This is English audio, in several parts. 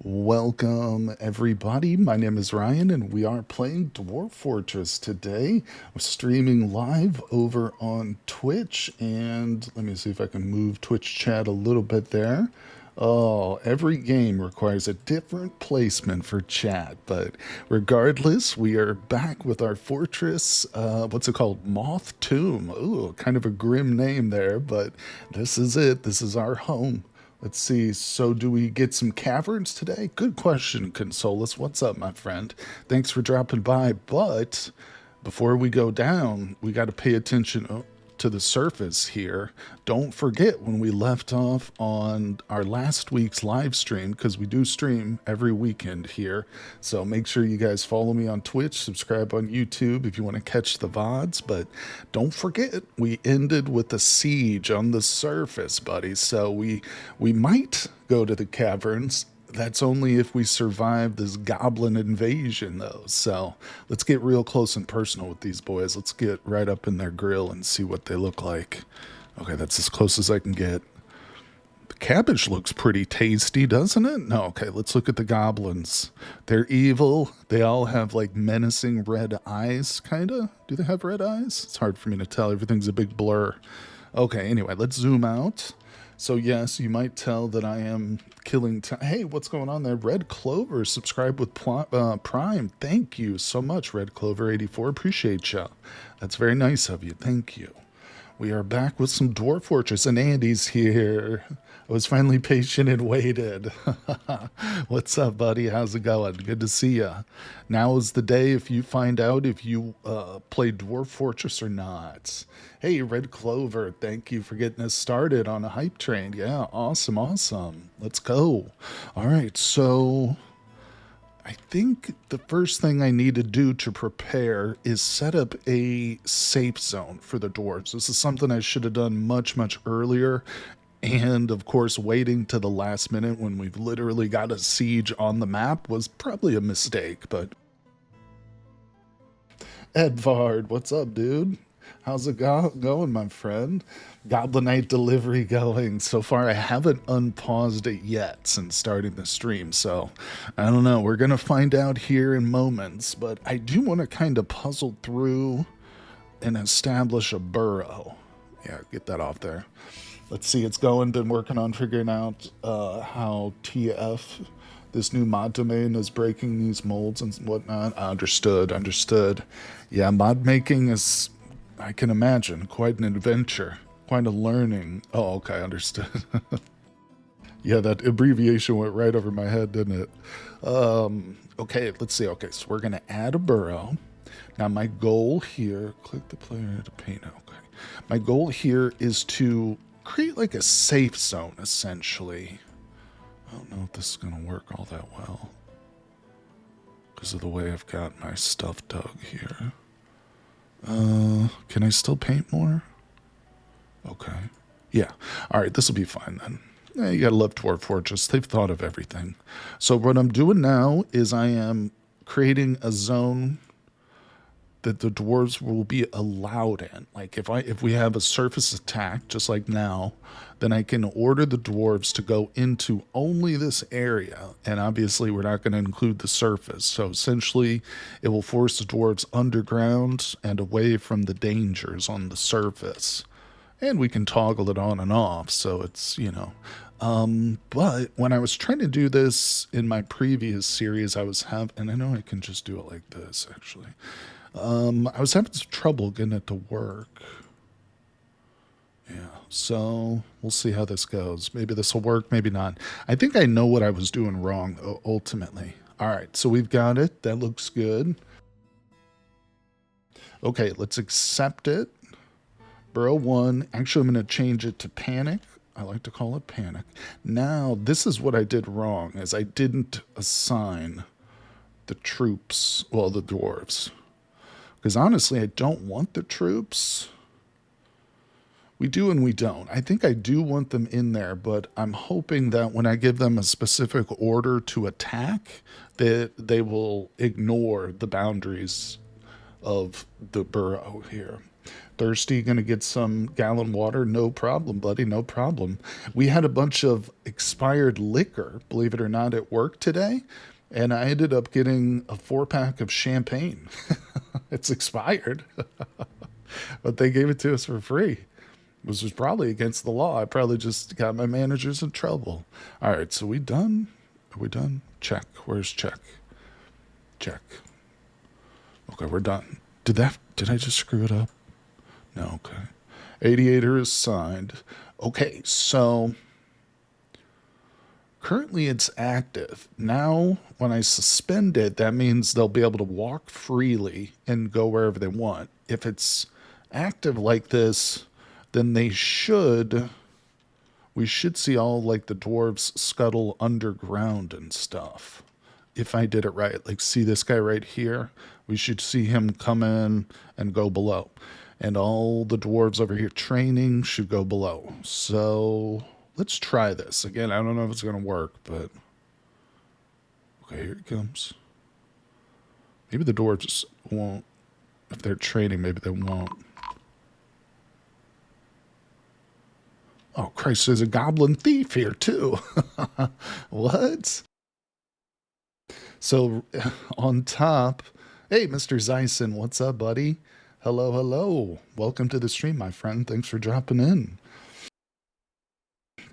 Welcome, everybody. My name is Ryan, and we are playing Dwarf Fortress today. We're streaming live over on Twitch, and let me see if I can move Twitch chat a little bit there. Oh, every game requires a different placement for chat, but regardless, we are back with our fortress. What's it called? Moth Tomb. Ooh, kind of a grim name there, but this is it. This is our home. Let's see. So, do we get some caverns today? Good question, Consolus. What's up, my friend? Thanks for dropping by. But before we go down, we got to pay attention to the surface here. Don't forget when we left off on our last week's live stream, because we do stream every weekend here. So make sure you guys follow me on Twitch, subscribe on YouTube if you want to catch the VODs. But don't forget, we ended with a siege on the surface, buddies. So we might go to the caverns. That's only if we survive this goblin invasion, though. So let's get real close and personal with these boys. Let's get right up in their grill and see what they look like. Okay, that's as close as I can get. The cabbage looks pretty tasty, doesn't it? No, okay, let's look at the goblins. They're evil. They all have like menacing red eyes, kind of. Do they have red eyes? It's hard for me to tell. Everything's a big blur. Okay, anyway, let's zoom out. So yes, you might tell that I am killing time. Hey, what's going on there? Red Clover, subscribe with Prime. Thank you so much, Red Clover 84. Appreciate you. That's very nice of you. Thank you. We are back with some Dwarf Fortress, and Andy's here. I was finally patient and waited. What's up, buddy? How's it going? Good to see you. Now is the day if you find out if you play Dwarf Fortress or not. Hey, Red Clover, thank you for getting us started on a hype train. Yeah, awesome, awesome. Let's go. All right, so I think the first thing I need to do to prepare is set up a safe zone for the dwarves. This is something I should have done much, much earlier. And of course, waiting to the last minute when we've literally got a siege on the map was probably a mistake. But Edvard, what's up, dude? How's it going, my friend? Goblinite delivery going. So far, I haven't unpaused it yet since starting the stream. So I don't know. We're going to find out here in moments. But I do want to kind of puzzle through and establish a burrow. Yeah, get that off there. Let's see. It's going. Been working on figuring out how TF, this new mod domain, is breaking these molds and whatnot. Understood. Yeah, mod making is, I can imagine, quite an adventure, quite a learning. Oh, okay, understood. Yeah, that abbreviation went right over my head, didn't it? Okay, let's see. Okay, so we're going to add a burrow. Now, my goal here, click the player to paint. Okay. My goal here is to create like a safe zone, essentially. I don't know if this is going to work all that well because of the way I've got my stuff dug here. Can I still paint more? Okay. Yeah. All right, this will be fine then. Yeah, you gotta love Dwarf Fortress. They've thought of everything. So what I'm doing now is I am creating a zone that the dwarves will be allowed in. Like if we have a surface attack, just like now, then I can order the dwarves to go into only this area. And obviously we're not going to include the surface. So essentially it will force the dwarves underground and away from the dangers on the surface. And we can toggle it on and off. So it's, but when I was trying to do this in my previous series, and I know I can just do it like this actually. I was having some trouble getting it to work. Yeah, so we'll see how this goes. Maybe this will work, maybe not. I think I know what I was doing wrong, ultimately. All right, so we've got it. That looks good. Okay, let's accept it. Burrow 1. Actually, I'm going to change it to Panic. I like to call it Panic. Now, this is what I did wrong, is I didn't assign the troops, well, the dwarves. Because honestly, I don't want the troops. We do and we don't. I think I do want them in there, but I'm hoping that when I give them a specific order to attack, that they will ignore the boundaries of the burrow here. Thirsty, gonna get some gallon water? No problem, buddy, no problem. We had a bunch of expired liquor, believe it or not, at work today, and I ended up getting a 4-pack of champagne. It's expired, but they gave it to us for free, which was probably against the law. I probably just got my managers in trouble. All right, so we done? Are we done? Check. Where's check? Check. Okay, we're done. Did I just screw it up? No, okay. Aviator is signed. Okay, so currently it's active. Now, when I suspend it, that means they'll be able to walk freely and go wherever they want. If it's active like this, then we should see all like the dwarves scuttle underground and stuff. If I did it right, like see this guy right here, we should see him come in and go below. And all the dwarves over here training should go below. So let's try this. Again, I don't know if it's going to work, but okay, here it comes. Maybe the dwarves won't. If they're training, maybe they won't. Oh, Christ, there's a goblin thief here, too. What? So, on top... Hey, Mr. Zyson, what's up, buddy? Hello, hello. Welcome to the stream, my friend. Thanks for dropping in.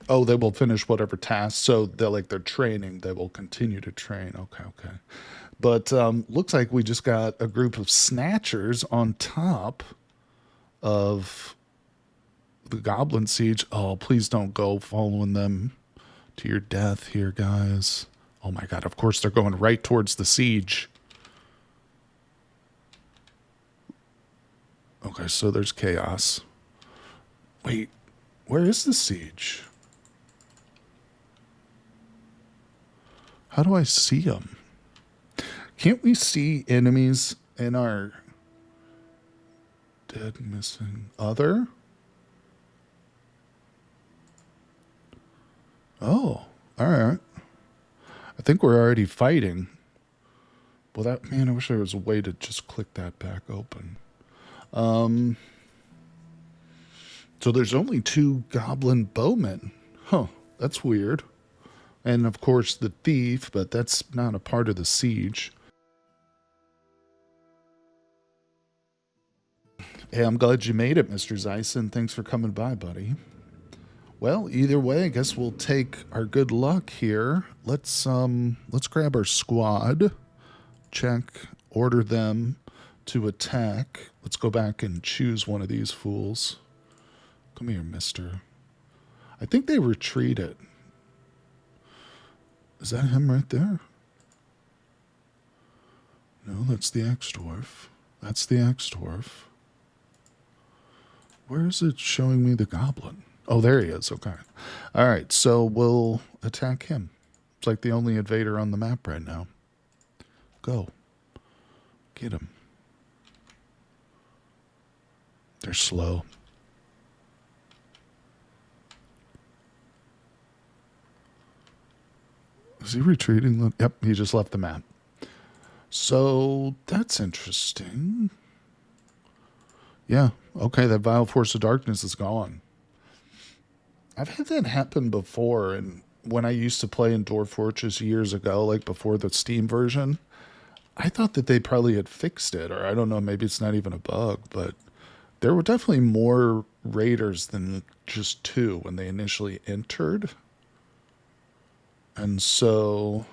Oh, they will finish whatever task. So, they're training. They will continue to train. Okay, okay. But looks like we just got a group of snatchers on top of the goblin siege. Oh, please don't go following them to your death here, guys. Oh my god, of course they're going right towards the siege. Okay, so there's chaos. Wait, where is the siege? How do I see them? Can't we see enemies in our dead, missing, other? Oh, all right. I think we're already fighting. Well, that, man, I wish there was a way to just click that back open. So there's only 2 goblin bowmen. Huh, that's weird. And of course the thief, but that's not a part of the siege. Hey, I'm glad you made it, Mr. Zyson. Thanks for coming by, buddy. Well, either way, I guess we'll take our good luck here. Let's grab our squad. Check, order them to attack. Let's go back and choose one of these fools. Come here, mister. I think they retreated. Is that him right there? No, that's the ex-dwarf. That's the ex-dwarf. Where is it showing me the goblin? Oh, there he is. Okay. All right, so we'll attack him. It's like the only invader on the map right now. Go. Get him. They're slow. Is he retreating? Yep, he just left the map. So, that's interesting. Yeah, okay, that vile force of darkness is gone. I've had that happen before, and when I used to play in Dwarf Fortress years ago, like before the Steam version, I thought that they probably had fixed it, or I don't know, maybe it's not even a bug, but there were definitely more raiders than just 2 when they initially entered. And so,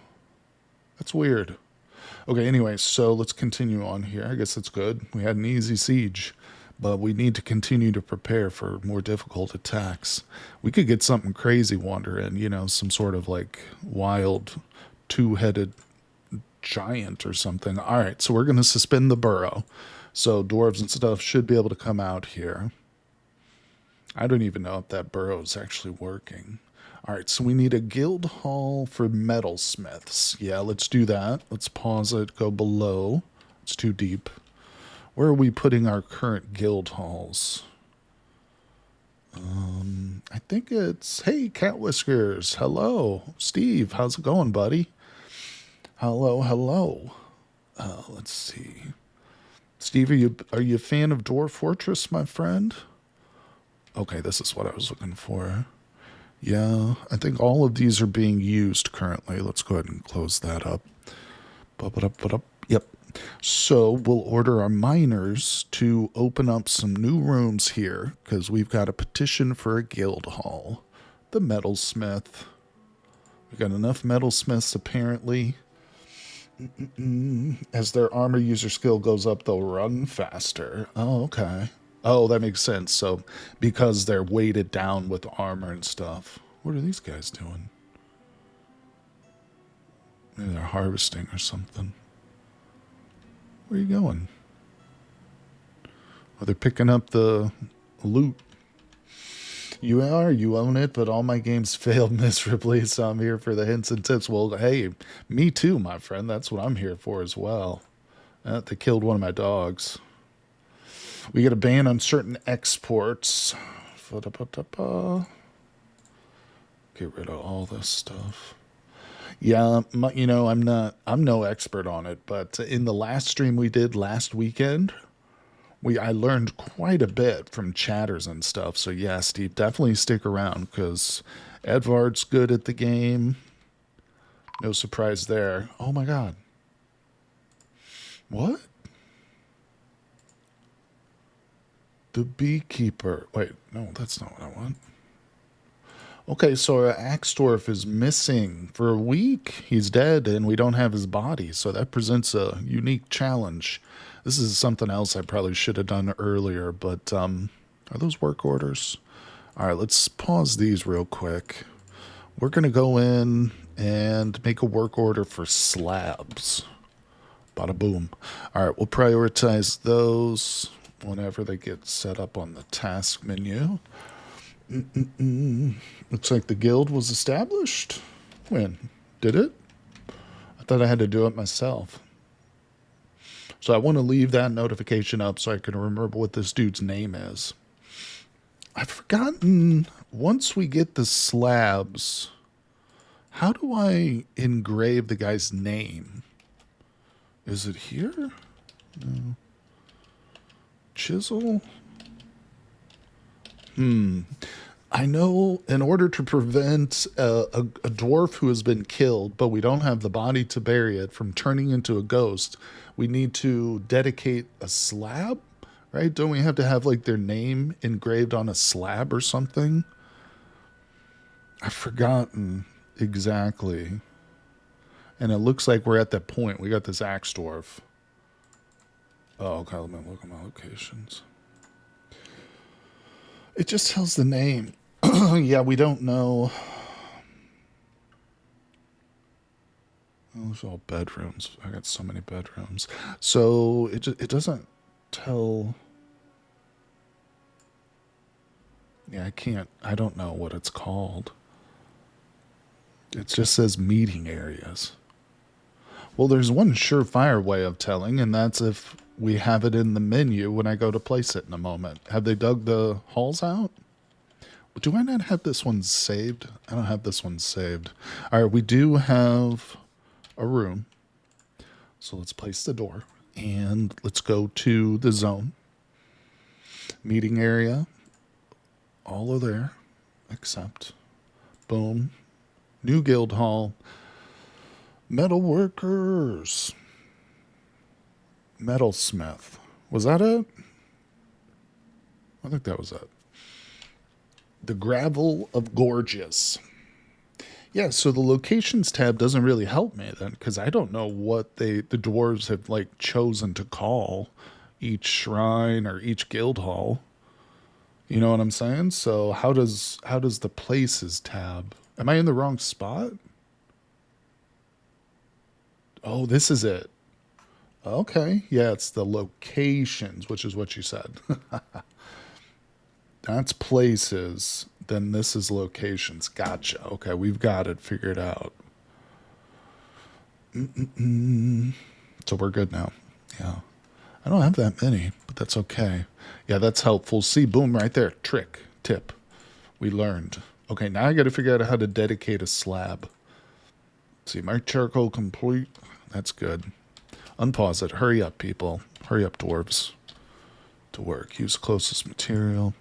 that's weird. Okay, anyway, so let's continue on here. I guess that's good. We had an easy siege, but we need to continue to prepare for more difficult attacks. We could get something crazy wander in, you know, some sort of like wild 2-headed giant or something. All right, so we're going to suspend the burrow. So dwarves and stuff should be able to come out here. I don't even know if that burrow is actually working. All right, so we need a guild hall for metalsmiths. Yeah, let's do that. Let's pause it, go below. It's too deep. Where are we putting our current guild halls? I think it's... Hey, Cat Whiskers. Hello. Steve, how's it going, buddy? Hello, hello. Let's see. Steve, are you a fan of Dwarf Fortress, my friend? Okay, this is what I was looking for. Yeah, I think all of these are being used currently. Let's go ahead and close that up. Yep. So we'll order our miners to open up some new rooms here because we've got a petition for a guild hall. The metalsmith. We've got enough metalsmiths apparently. As their armor user skill goes up, they'll run faster. Oh, okay. Oh, that makes sense. So because they're weighted down with armor and stuff. What are these guys doing? Maybe they're harvesting or something. Where are you going? Oh, they're picking up the loot. You own it, but all my games failed miserably, so I'm here for the hints and tips. Well, hey, me too, my friend. That's what I'm here for as well. They killed one of my dogs. We get a ban on certain exports. Get rid of all this stuff. Yeah, I'm no expert on it, but in the last stream we did last weekend, I learned quite a bit from chatters and stuff. So yeah, Steve, definitely stick around because Edvard's good at the game. No surprise there. Oh my God. What? The beekeeper. Wait, no, that's not what I want. Okay, so Axdorf is missing for a week. He's dead, and we don't have his body, so that presents a unique challenge. This is something else I probably should have done earlier, but are those work orders? All right, let's pause these real quick. We're going to go in and make a work order for slabs. Bada boom. All right, we'll prioritize those whenever they get set up on the task menu. Looks like the guild was established. When? Did it? I thought I had to do it myself. So I want to leave that notification up so I can remember what this dude's name is. I've forgotten, once we get the slabs, how do I engrave the guy's name? Is it here? No. Chisel? I know in order to prevent a dwarf who has been killed, but we don't have the body to bury it, from turning into a ghost, we need to dedicate a slab, right? Don't we have to have like their name engraved on a slab or something? I've forgotten exactly. And it looks like we're at that point. We got this Axdorf. Oh, okay, let me look at my locations. It just tells the name. Yeah, we don't know. Oh, those are all bedrooms. I got so many bedrooms. So it doesn't tell. Yeah, I don't know what it's called. It just says meeting areas. Well, there's one surefire way of telling, and that's if we have it in the menu when I go to place it in a moment. Have they dug the halls out? Do I not have this one saved? I don't have this one saved. All right, we do have a room. So let's place the door, and let's go to the zone. Meeting area. All are there, except, boom, new guild hall. Metal workers. Metalsmith. Was that it? I think that was it. The Gravel of Gorgeous. Yeah, so the locations tab doesn't really help me then, because I don't know what the dwarves have like chosen to call each shrine or each guild hall. You know what I'm saying? So how does the places tab? Am I in the wrong spot? Oh, this is it. Okay. Yeah, it's the locations, which is what you said. That's places. Then this is locations. Gotcha. Okay, we've got it figured out. So we're good now. Yeah. I don't have that many, but that's okay. Yeah, that's helpful. See, boom, right there. Trick, tip. We learned. Okay, now I got to figure out how to dedicate a slab. See, my charcoal complete. That's good. Unpause it. Hurry up, people. Hurry up, dwarves. To work. Use closest material.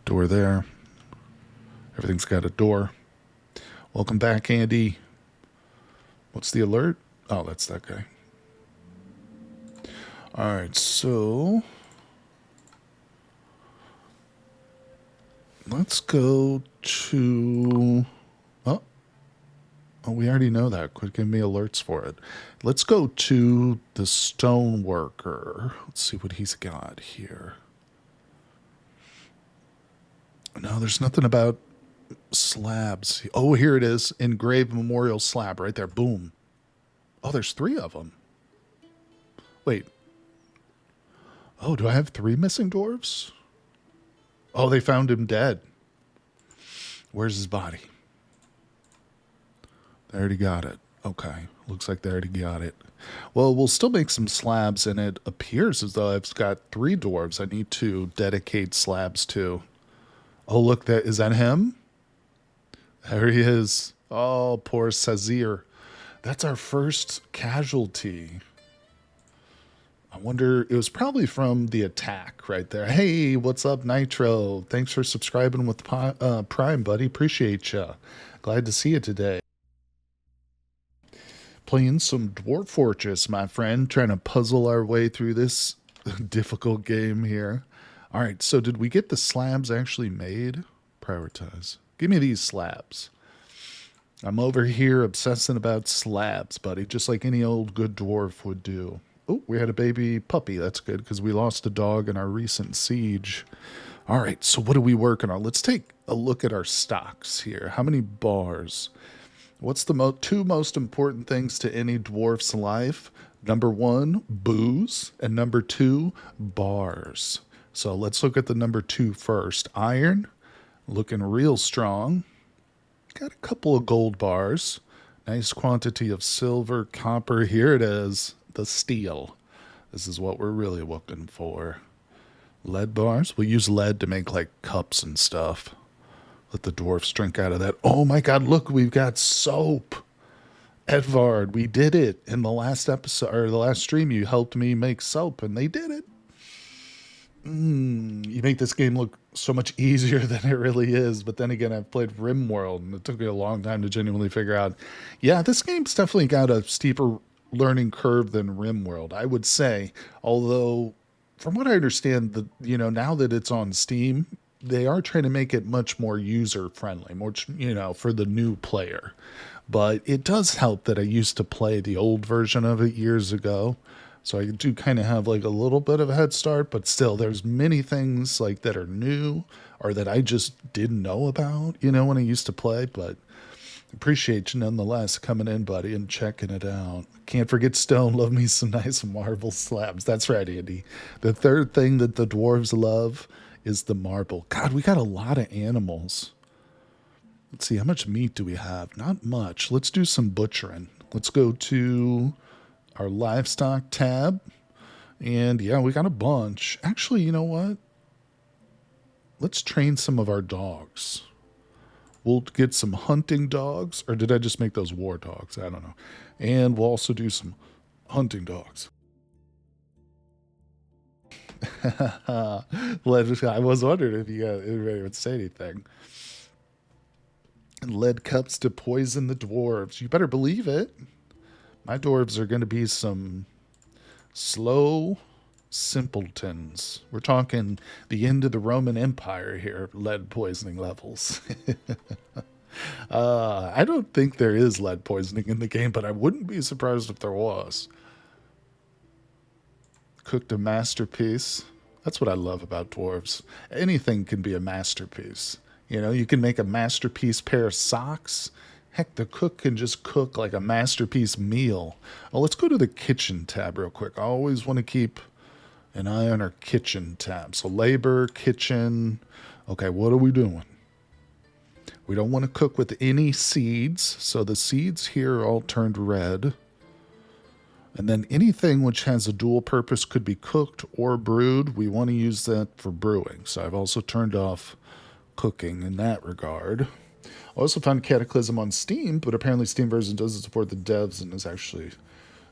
Door there. Everything's got a door. Welcome back, Andy. What's the alert? Oh, that's that guy. Alright, so let's go to... Oh, we already know that. Quit giving me alerts for it. Let's go to the stone worker. Let's see what he's got here. No, there's nothing about slabs. Oh, here it is. Engraved memorial slab right there. Boom. Oh, there's 3 of them. Wait. Oh, do I have 3 missing dwarves? Oh, they found him dead. Where's his body? They already got it. Okay. Looks like they already got it. Well, we'll still make some slabs, and it appears as though I've got 3 dwarves I need to dedicate slabs to. Oh, look, is that him? There he is. Oh, poor Sazir. That's our first casualty. I wonder, it was probably from the attack right there. Hey, what's up, Nitro? Thanks for subscribing with Prime, buddy. Appreciate ya. Glad to see you today. Playing some Dwarf Fortress, my friend. Trying to puzzle our way through this difficult game here. All right, so did we get the slabs actually made? Prioritize. Give me these slabs. I'm over here obsessing about slabs, buddy, just like any old good dwarf would do. Oh, we had a baby puppy. That's good because we lost a dog in our recent siege. All right, so what are we working on? Let's take a look at our stocks here. How many bars? What's the 2 most important things to any dwarf's life? Number 1, booze, and number 2, bars. So let's look at the number 2 first. Iron, looking real strong. Got a couple of gold bars. Nice quantity of silver, copper. Here it is, the steel. This is what we're really looking for. Lead bars. We'll use lead to make like cups and stuff. Let the dwarfs drink out of that. Oh my god, look, we've got soap. Edvard, we did it in the last episode, or the last stream. You helped me make soap, and they did it. You make this game look so much easier than it really is. But then again, I've played RimWorld, and it took me a long time to genuinely figure out. Yeah, this game's definitely got a steeper learning curve than RimWorld, I would say. Although, from what I understand, now that it's on Steam, they are trying to make it much more user-friendly, more, for the new player. But it does help that I used to play the old version of it years ago. So I do kind of have like a little bit of a head start, but still there's many things like that are new or that I just didn't know about, when I used to play. But appreciate you nonetheless coming in, buddy, and checking it out. Can't forget stone. Love me some nice marble slabs. That's right, Andy. The third thing that the dwarves love is the marble. God, we got a lot of animals. Let's see, how much meat do we have? Not much. Let's do some butchering. Let's go to our livestock tab. And yeah, we got a bunch. Actually, you know what? Let's train some of our dogs. We'll get some hunting dogs. Or did I just make those war dogs? I don't know. And we'll also do some hunting dogs. I was wondering if anybody would say anything. And lead cups to poison the dwarves. You better believe it. My dwarves are going to be some slow simpletons. We're talking the end of the Roman Empire here, lead poisoning levels. I don't think there is lead poisoning in the game, but I wouldn't be surprised if there was. Cooked a masterpiece. That's what I love about dwarves. Anything can be a masterpiece. You can make a masterpiece pair of socks. Heck, the cook can just cook like a masterpiece meal. Oh, let's go to the kitchen tab real quick. I always want to keep an eye on our kitchen tab. So labor, kitchen. Okay, what are we doing? We don't want to cook with any seeds. So the seeds here are all turned red. And then anything which has a dual purpose could be cooked or brewed. We want to use that for brewing. So I've also turned off cooking in that regard. I also found Cataclysm on Steam, but apparently Steam version doesn't support the devs and is actually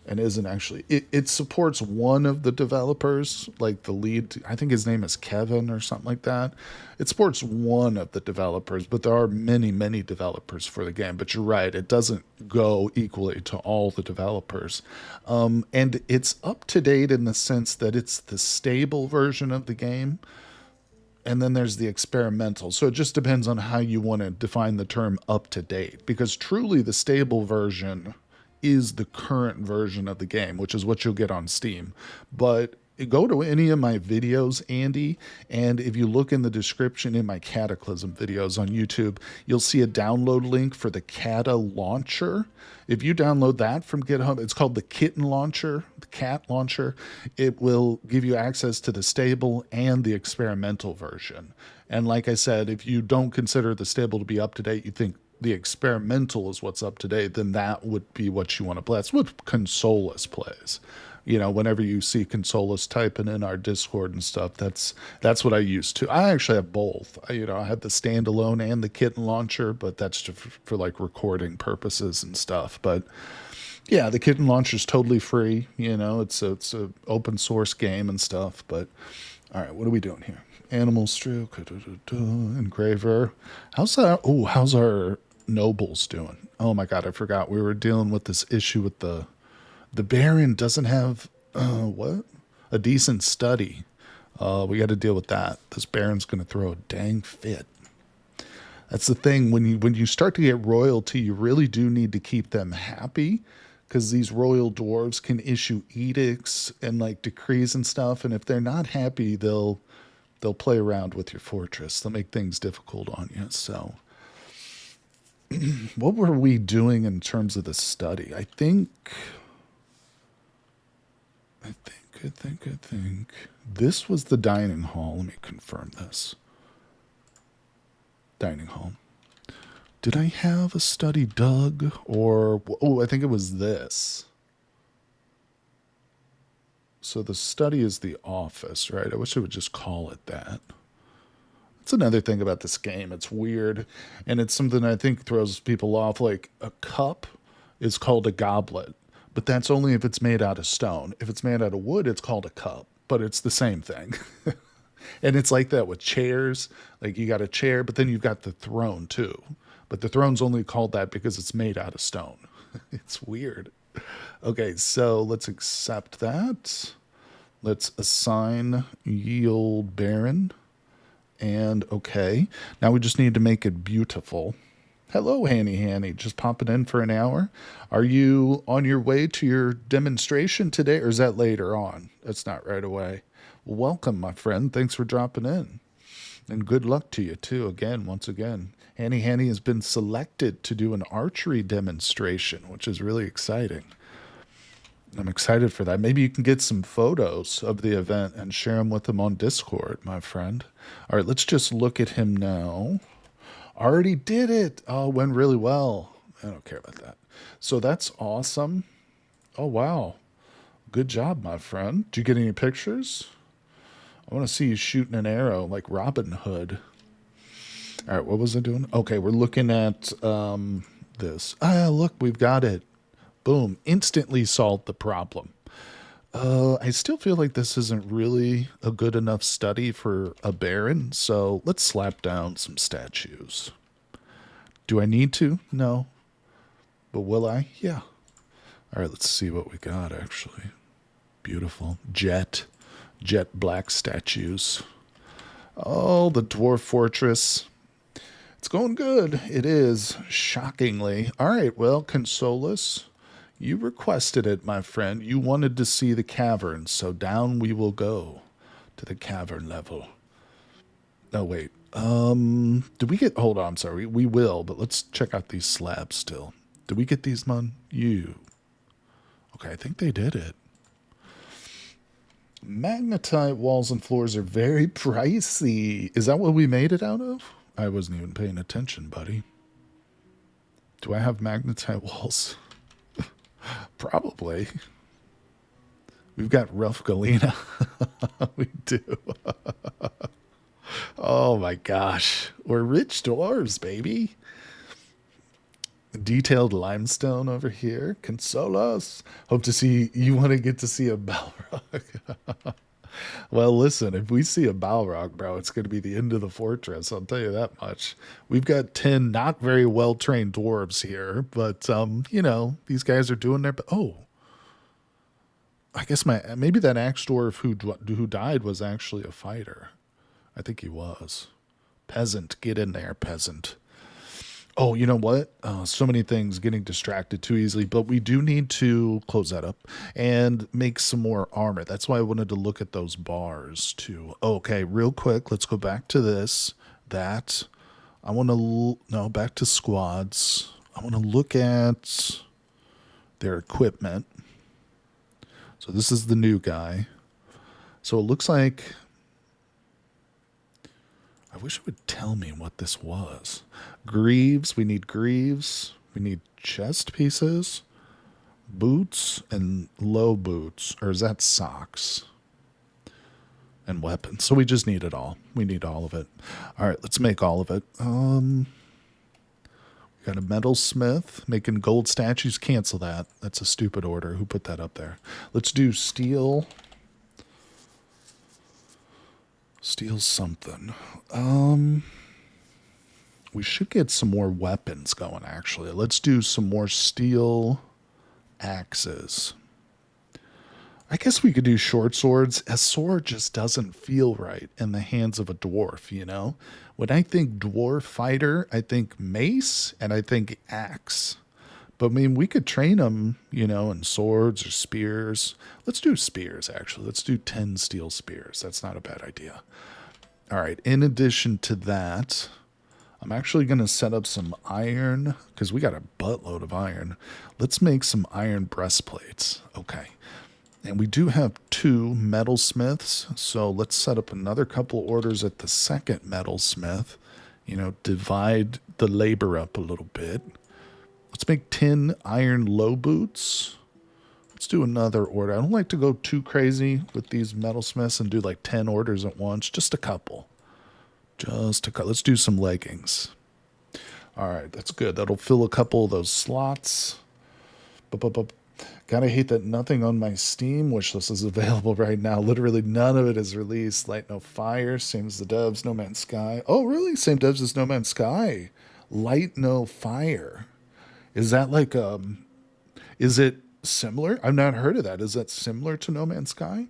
and isn't actually. It supports one of the developers, like the lead. I think his name is Kevin or something like that. It supports one of the developers, but there are many, many developers for the game. But you're right, it doesn't go equally to all the developers. And it's up to date in the sense that it's the stable version of the game, and then there's the experimental. So it just depends on how you want to define the term up to date, because truly the stable version is the current version of the game, which is what you'll get on Steam. But go to any of my videos, Andy, and if you look in the description in my Cataclysm videos on YouTube, you'll see a download link for the Cata launcher. If you download that from GitHub, it's called the Kitten launcher, the Cat launcher. It will give you access to the stable and the experimental version. And like I said, if you don't consider the stable to be up to date, you think the experimental is what's up to date, then that would be what you want to play. That's what Consolus plays. You know, whenever you see Consolus typing in our Discord and stuff, that's what I used to. I actually have both. I have the standalone and the Kitten launcher, but that's just for like recording purposes and stuff. But yeah, the Kitten launcher is totally free. It's a open source game and stuff. But all right, what are we doing here? Animal stroke, engraver. How's our nobles doing? Oh my god, I forgot we were dealing with this issue with the Baron doesn't have what? A decent study. We got to deal with that. This Baron's going to throw a dang fit. That's the thing, when you start to get royalty, you really do need to keep them happy, because these royal dwarves can issue edicts and like decrees and stuff, and if they're not happy, they'll play around with your fortress. They'll make things difficult on you. So what were we doing in terms of the study? I think this was the dining hall. Let me confirm this. Dining hall. Did I have a study dug? Or, I think it was this. So the study is the office, right? I wish I would just call it that. That's another thing about this game. It's weird, and it's something I think throws people off. Like, a cup is called a goblet, but that's only if it's made out of stone. If it's made out of wood, it's called a cup, but it's the same thing. And it's like that with chairs. Like, you got a chair, but then you've got the throne too. But the throne's only called that because it's made out of stone. It's weird. Okay, so let's accept that. Let's assign yield Baron. And okay, now we just need to make it beautiful. Hello, Hanny. Just popping in for an hour. Are you on your way to your demonstration today, or is that later on? That's not right away. Welcome, my friend. Thanks for dropping in. And good luck to you, too, once again. Hanny has been selected to do an archery demonstration, which is really exciting. I'm excited for that. Maybe you can get some photos of the event and share them with him on Discord, my friend. All right, let's just look at him now. Already did it. Oh, it went really well. I don't care about that. So that's awesome. Oh, wow. Good job, my friend. Did you get any pictures? I want to see you shooting an arrow like Robin Hood. All right, what was I doing? Okay, we're looking at this. Look, we've got it. Boom, instantly solved the problem. I still feel like this isn't really a good enough study for a Baron, so let's slap down some statues. Do I need to? No. But will I? Yeah. All right, let's see what we got, actually. Beautiful. Jet black statues. Oh, the Dwarf Fortress. It's going good. It is, shockingly. All right, well, Consolus, you requested it, my friend. You wanted to see the cavern, so down we will go to the cavern level. No, wait. Did we get... Hold on, I'm sorry. We will, but let's check out these slabs still. Did we get these, Mun? Okay, I think they did it. Magnetite walls and floors are very pricey. Is that what we made it out of? I wasn't even paying attention, buddy. Do I have magnetite walls? Probably. We've got rough galena. We do. Oh my gosh. We're rich dwarves, baby. Detailed limestone over here. Console us. Hope to see you want to get to see a Balrog. Well, listen, if we see a Balrog, bro, it's going to be the end of the fortress. I'll tell you that much. We've got 10 not very well trained dwarves here, but these guys are doing their. Oh, I guess maybe that axe dwarf who died was actually a fighter. I think he was. Peasant, get in there, peasant. Oh, you know what? So many things getting distracted too easily, but we do need to close that up and make some more armor. That's why I wanted to look at those bars too. Okay, real quick, let's go back to this. That I want to no back to squads. I want to look at their equipment. So this is the new guy. So it looks like I wish it would tell me what this was. Greaves, we need greaves. We need chest pieces, boots, and low boots. Or is that socks? And weapons. So we just need it all. We need all of it. All right, let's make all of it. We got a metalsmith making gold statues. Cancel that. That's a stupid order. Who put that up there? Let's do steel. Steal something. We should get some more weapons going, actually. Let's do some more steel axes. I guess we could do short swords. A sword just doesn't feel right in the hands of a dwarf, you know? When I think dwarf fighter, I think mace and I think axe. But I mean, we could train them, in swords or spears. Let's do spears, actually. Let's do 10 steel spears. That's not a bad idea. All right. In addition to that, I'm actually going to set up some iron because we got a buttload of iron. Let's make some iron breastplates. Okay. And we do have 2 metalsmiths. So let's set up another couple orders at the second metalsmith. Divide the labor up a little bit. Let's make 10 iron low boots. Let's do another order. I don't like to go too crazy with these metalsmiths and do like 10 orders at once. Just a couple. Let's do some leggings. All right, that's good. That'll fill a couple of those slots. Gotta hate that nothing on my Steam wishlist is available right now. Literally none of it is released. Light No Fire, same as the devs. No Man's Sky. Oh, really? Same devs as No Man's Sky. Light No Fire. Is that like is it similar? I've not heard of that. Is that similar to No Man's Sky?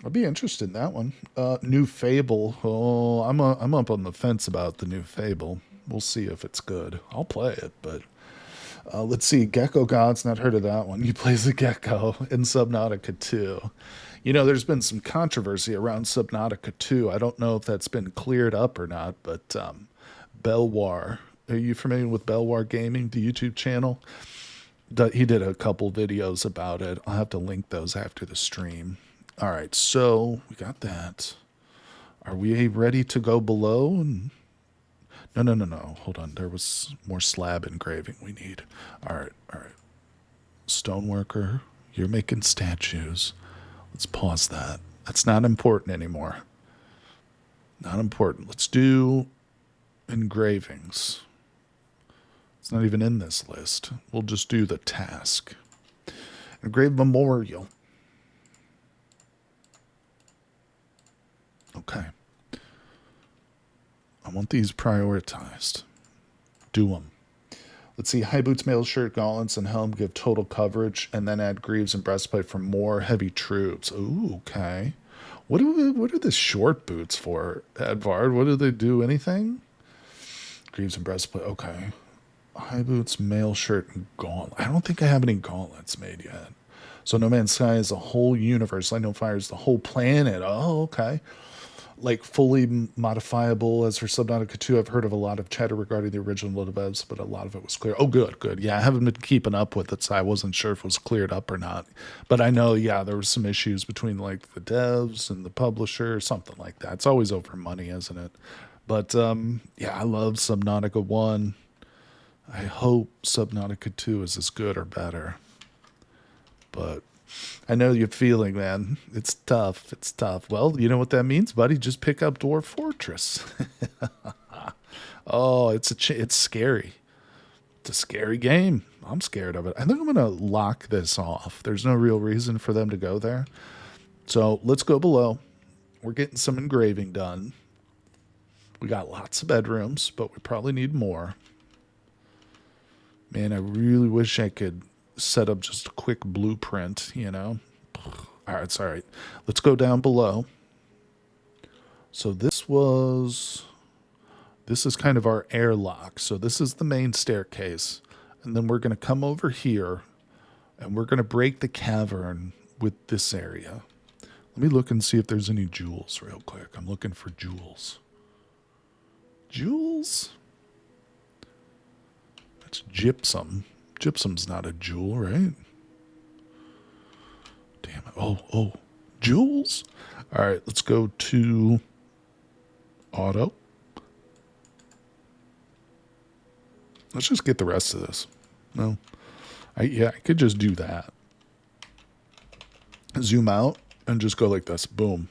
I'd be interested in that one. New Fable. Oh, I'm up on the fence about the new Fable. We'll see if it's good. I'll play it, but let's see. Gecko Gods, not heard of that one. You play as a gecko in Subnautica 2. There's been some controversy around Subnautica 2. I don't know if that's been cleared up or not, but Belwar. Are you familiar with Belwar Gaming, the YouTube channel? He did a couple videos about it. I'll have to link those after the stream. All right, so we got that. Are we ready to go below? No. Hold on. There was more slab engraving we need. All right. Stoneworker, you're making statues. Let's pause that. That's not important anymore. Not important. Let's do engravings. It's not even in this list. We'll just do the task. Engrave memorial. Okay. I want these prioritized. Do them. Let's see. High boots, mail shirt, gauntlets, and helm give total coverage, and then add greaves and breastplate for more heavy troops. Ooh, okay. What are the short boots for, Edvard? What do they do? Anything? Greaves and breastplate. Okay. High boots, mail shirt, and gauntlet. I don't think I have any gauntlets made yet. So No Man's Sky is the whole universe. Light No Fire is the whole planet. Oh, okay. Like fully modifiable. As for Subnautica 2, I've heard of a lot of chatter regarding the original devs, but a lot of it was clear. Oh, good. Yeah, I haven't been keeping up with it, so I wasn't sure if it was cleared up or not. But I know, yeah, there was some issues between like the devs and the publisher, something like that. It's always over money, isn't it? But yeah, I love Subnautica 1. I hope Subnautica 2 is as good or better. But I know you're feeling, man. It's tough. Well, you know what that means, buddy? Just pick up Dwarf Fortress. Oh, it's scary. It's a scary game. I'm scared of it. I think I'm going to lock this off. There's no real reason for them to go there. So let's go below. We're getting some engraving done. We got lots of bedrooms, but we probably need more. Man, I really wish I could set up just a quick blueprint, you know? All right, it's all right. Let's go down below. So this is kind of our airlock. So this is the main staircase. And then we're going to come over here and we're going to break the cavern with this area. Let me look and see if there's any jewels real quick. I'm looking for jewels. Jewels? That's gypsum. Gypsum's not a jewel, right? Damn it. Oh, jewels? All right, let's go to auto. Let's just get the rest of this. No. I could just do that. Zoom out and just go like this. Boom.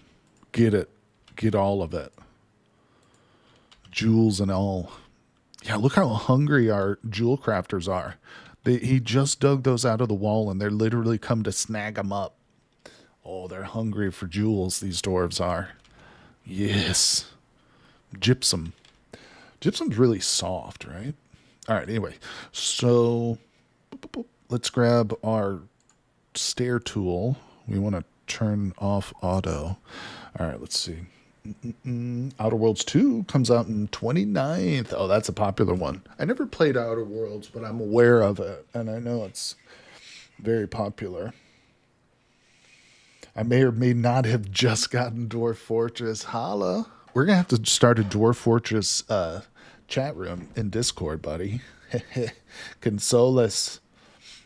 Get it. Get all of it. Jewels and all. Yeah, look how hungry our jewel crafters are. He just dug those out of the wall and they're literally come to snag them up. Oh, they're hungry for jewels, these dwarves are. Yes. Gypsum. Gypsum's really soft, right? All right, anyway. So let's grab our stair tool. We want to turn off auto. All right, let's see. Outer Worlds 2 comes out in 29th. Oh, that's a popular one. I never played Outer Worlds, but I'm aware of it, and I know it's very popular. I may or may not have just gotten Dwarf Fortress. Holla. We're going to have to start a Dwarf Fortress chat room in Discord, buddy. Console us.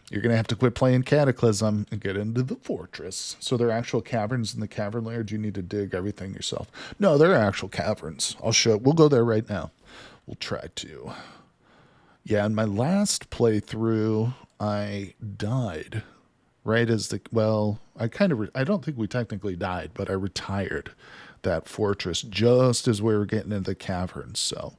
You're going to have to quit playing Cataclysm and get into the fortress. So there are actual caverns in the cavern layer. Do you need to dig everything yourself? No, there are actual caverns. I'll show. We'll go there right now. We'll try to. Yeah, in my last playthrough, I died. Right as the... Well, I don't think we technically died, but I retired that fortress just as we were getting into the caverns. So,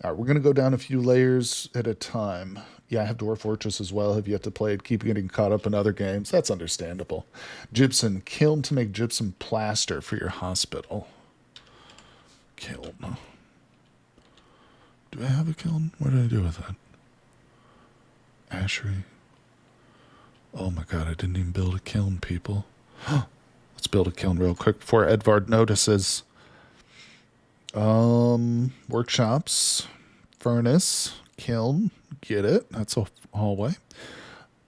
all right, we're going to go down a few layers at a time. Yeah, I have Dwarf Fortress as well. Have yet to play it. Keep getting caught up in other games. That's understandable. Gypsum. Kiln to make gypsum plaster for your hospital. Kiln. Do I have a kiln? What did I do with that? Ashery. Oh my god, I didn't even build a kiln, people. Let's build a kiln real quick before Edvard notices. Workshops. Furnace. Kiln. Get it. That's a hallway.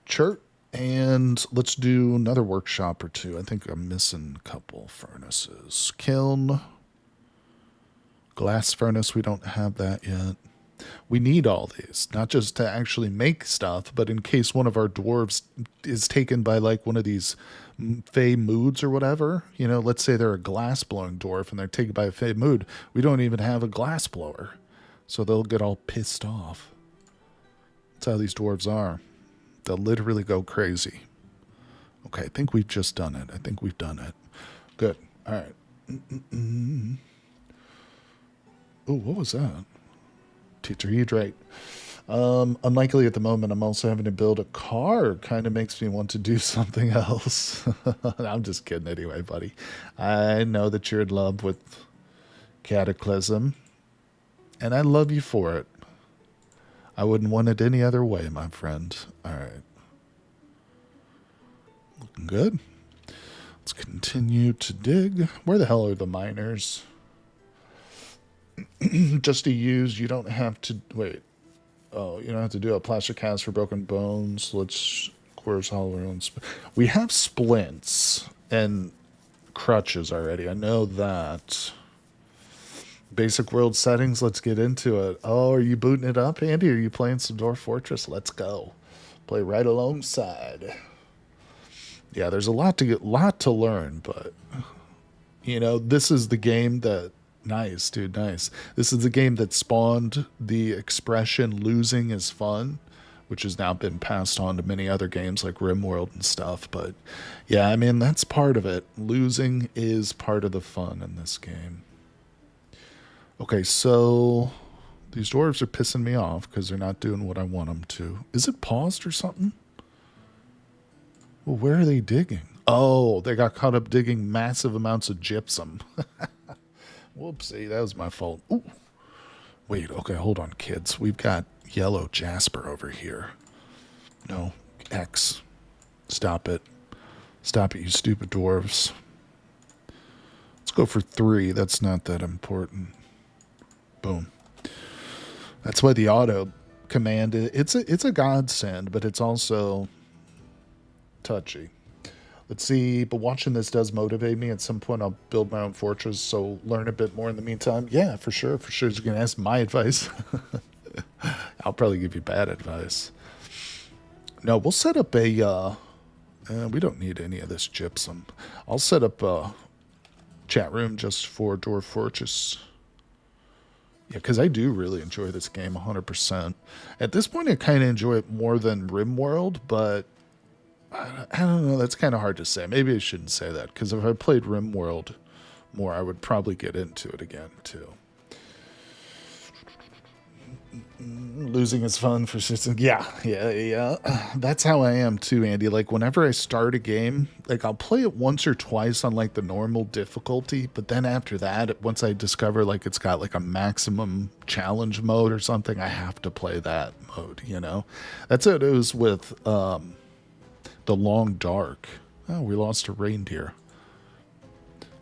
Chert. And let's do another workshop or two. I think I'm missing a couple furnaces. Kiln. Glass furnace. We don't have that yet. We need all these, not just to actually make stuff, but in case one of our dwarves is taken by like one of these fey moods or whatever. You know, let's say they're a glass blowing dwarf and they're taken by a fey mood. We don't even have a glass blower. So they'll get all pissed off. That's how these dwarves are. They'll literally go crazy. Okay, I think we've just done it. I think we've done it. Good. All right. Oh, what was that? Tetrahedrite. Unlikely at the moment. I'm also having to build a car. Kind of makes me want to do something else. I'm just kidding anyway, buddy. I know that you're in love with Cataclysm, and I love you for it. I wouldn't want it any other way, my friend. All right. Looking good. Let's continue to dig. Where the hell are the miners? Just to use, you don't have to... Wait. Oh, you don't have to do a plaster cast for broken bones. Let's... Quarters hollow. We have splints and crutches already. I know that. Basic world settings. Let's get into it. Oh, are you booting it up, Andy? Are you playing some Dwarf Fortress? Let's go. Play right alongside. Yeah, there's a lot to learn, but... You know, this is the game that... Nice, dude, nice. This is the game that spawned the expression losing is fun, which has now been passed on to many other games like RimWorld and stuff. But yeah, I mean, that's part of it. Losing is part of the fun in this game. Okay, so These dwarves are pissing me off because they're not doing what I want them to. Is it paused or something? Well, where are they digging? Oh, they got caught up digging massive amounts of gypsum. Whoopsie, that was my fault. Ooh. Wait, okay, hold on, kids. We've got yellow jasper over here. No, X. Stop it. Stop it, you stupid dwarves. Let's go for 3. That's not that important. Boom. That's why the auto command, it's a godsend, but it's also touchy. Let's see, but watching this does motivate me. At some point, I'll build my own fortress, so learn a bit more in the meantime. Yeah, for sure. For sure, you're going to ask my advice. I'll probably give you bad advice. No, we'll set up a... we don't need any of this gypsum. I'll set up a chat room just for Dwarf Fortress. Yeah, because I do really enjoy this game 100%. At this point, I kind of enjoy it more than RimWorld, but I don't know. That's kind of hard to say. Maybe I shouldn't say that, because if I played RimWorld more, I would probably get into it again, too. Losing is fun for systems. Yeah. That's how I am too, Andy. Like whenever I start a game, like I'll play it once or twice on like the normal difficulty, but then after that, once I discover like it's got like a maximum challenge mode or something, I have to play that mode, you know? That's how it is with the Long Dark. Oh, we lost a reindeer.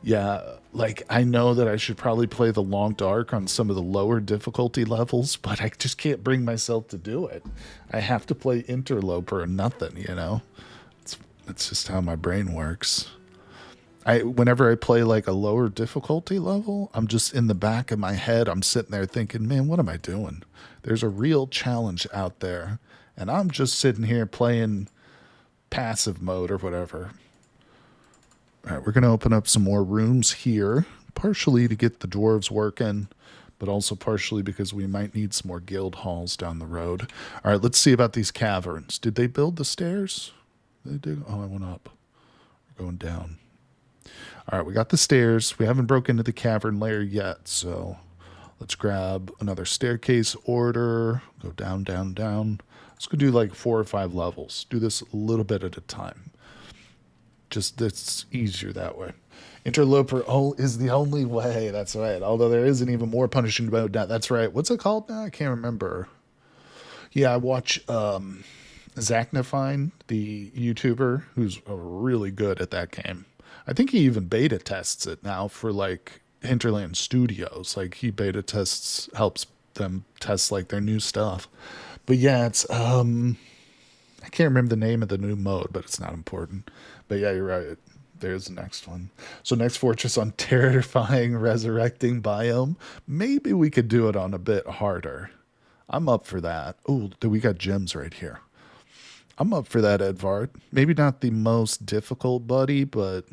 Yeah, like I know that I should probably play the Long Dark on some of the lower difficulty levels, but I just can't bring myself to do it. I have to play Interloper or nothing, you know? It's just how my brain works. Whenever I play like a lower difficulty level, I'm just in the back of my head, I'm sitting there thinking, man, what am I doing? There's a real challenge out there, and I'm just sitting here playing passive mode or whatever. All right, we're going to open up some more rooms here, partially to get the dwarves working, but also partially because we might need some more guild halls down the road. All right, let's see about these caverns. Did they build the stairs? They did. Oh, I went up. We're going down. All right, we got the stairs. We haven't broken into the cavern layer yet, so let's grab another staircase order. Go down, down, down. Let's go do like 4 or 5 levels. Do this a little bit at a time. Just it's easier that way. Interloper is the only way. That's right. Although there is an even more punishing mode now. That's right. What's it called now? I can't remember. Yeah, I watch Zachnifine, the YouTuber, who's really good at that game. I think he even beta tests it now for like Hinterland Studios. Like he beta tests, helps them test like their new stuff. But yeah, it's I can't remember the name of the new mode, but it's not important. But yeah, you're right. There's the next one. So next fortress on terrifying resurrecting biome. Maybe we could do it on a bit harder. I'm up for that. Oh, we got gems right here. I'm up for that, Edvard. Maybe not the most difficult, buddy, but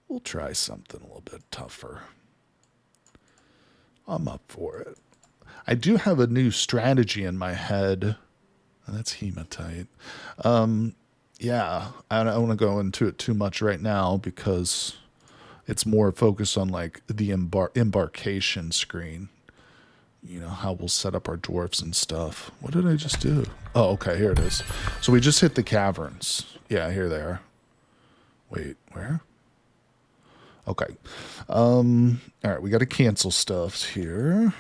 we'll try something a little bit tougher. I'm up for it. I do have a new strategy in my head. And that's hematite. Yeah, I don't want to go into it too much right now because it's more focused on like the embarkation screen. You know, how we'll set up our dwarfs and stuff. What did I just do? Oh, okay, here it is. So we just hit the caverns. Yeah, here they are. Wait, where? Okay. All right, we got to cancel stuff here.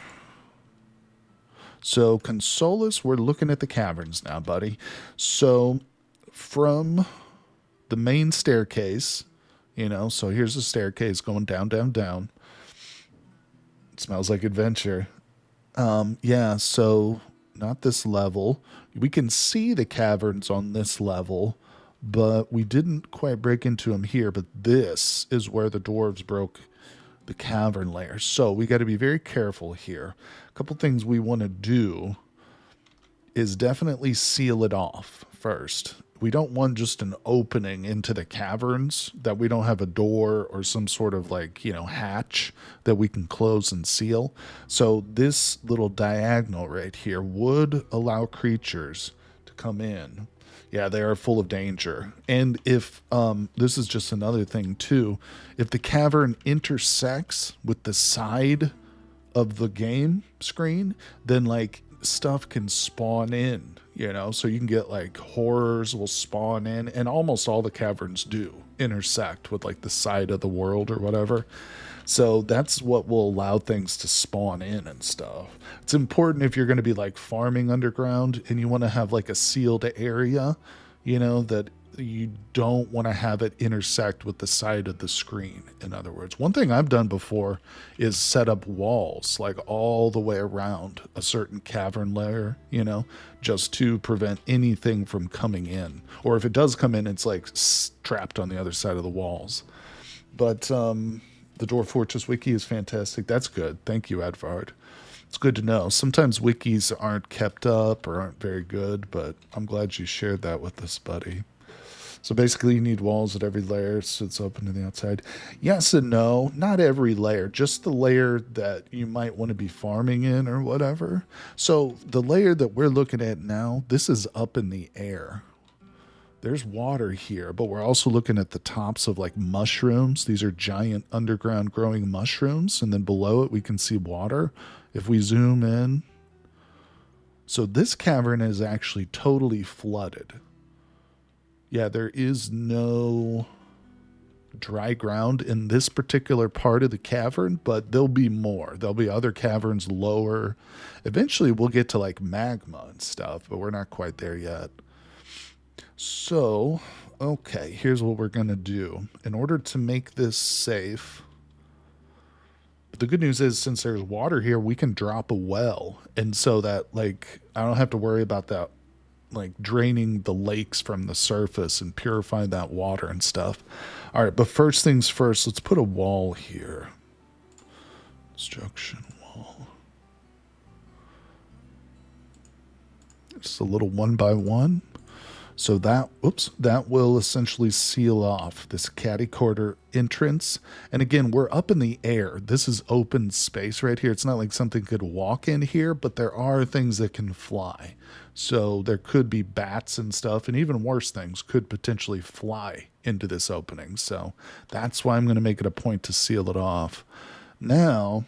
So Consolus, we're looking at the caverns now, buddy. So from the main staircase, you know, so here's the staircase going down, down, down. It smells like adventure. Yeah, so not this level. We can see the caverns on this level, but we didn't quite break into them here. But this is where the dwarves broke the cavern layer. So we got to be very careful here. A couple things we want to do is definitely seal it off first. We don't want just an opening into the caverns that we don't have a door or some sort of like, you know, hatch that we can close and seal. So this little diagonal right here would allow creatures to come in. Yeah, they are full of danger. And if, this is just another thing too, if the cavern intersects with the side of the game screen, then like stuff can spawn in, you know, so you can get like horrors will spawn in, and almost all the caverns do intersect with like the side of the world or whatever. So that's what will allow things to spawn in and stuff. It's important if you're going to be like farming underground and you want to have like a sealed area, you know, that you don't want to have it intersect with the side of the screen. In other words, one thing I've done before is set up walls like all the way around a certain cavern layer, you know, just to prevent anything from coming in. Or if it does come in, it's like trapped on the other side of the walls. But the Dwarf Fortress wiki is fantastic. That's good. Thank you, Advard. It's good to know. Sometimes wikis aren't kept up or aren't very good, but I'm glad you shared that with us, buddy. So basically, you need walls at every layer so it's open to the outside. Yes and no. Not every layer, just the layer that you might want to be farming in or whatever. So the layer that we're looking at now, this is up in the air. There's water here, but we're also looking at the tops of like mushrooms. These are giant underground growing mushrooms. And then below it, we can see water. If we zoom in. So this cavern is actually totally flooded. Yeah, there is no dry ground in this particular part of the cavern, but there'll be more. There'll be other caverns lower. Eventually, we'll get to like magma and stuff, but we're not quite there yet. So, okay, here's what we're going to do. In order to make this safe, the good news is since there's water here, we can drop a well. And so that, like, I don't have to worry about that, like, draining the lakes from the surface and purifying that water and stuff. All right, but first things first, let's put a wall here. Construction wall. Just a little 1x1. So that, that will essentially seal off this catty corner entrance. And again, we're up in the air. This is open space right here. It's not like something could walk in here, but there are things that can fly. So there could be bats and stuff, and even worse things could potentially fly into this opening. So that's why I'm going to make it a point to seal it off. Now,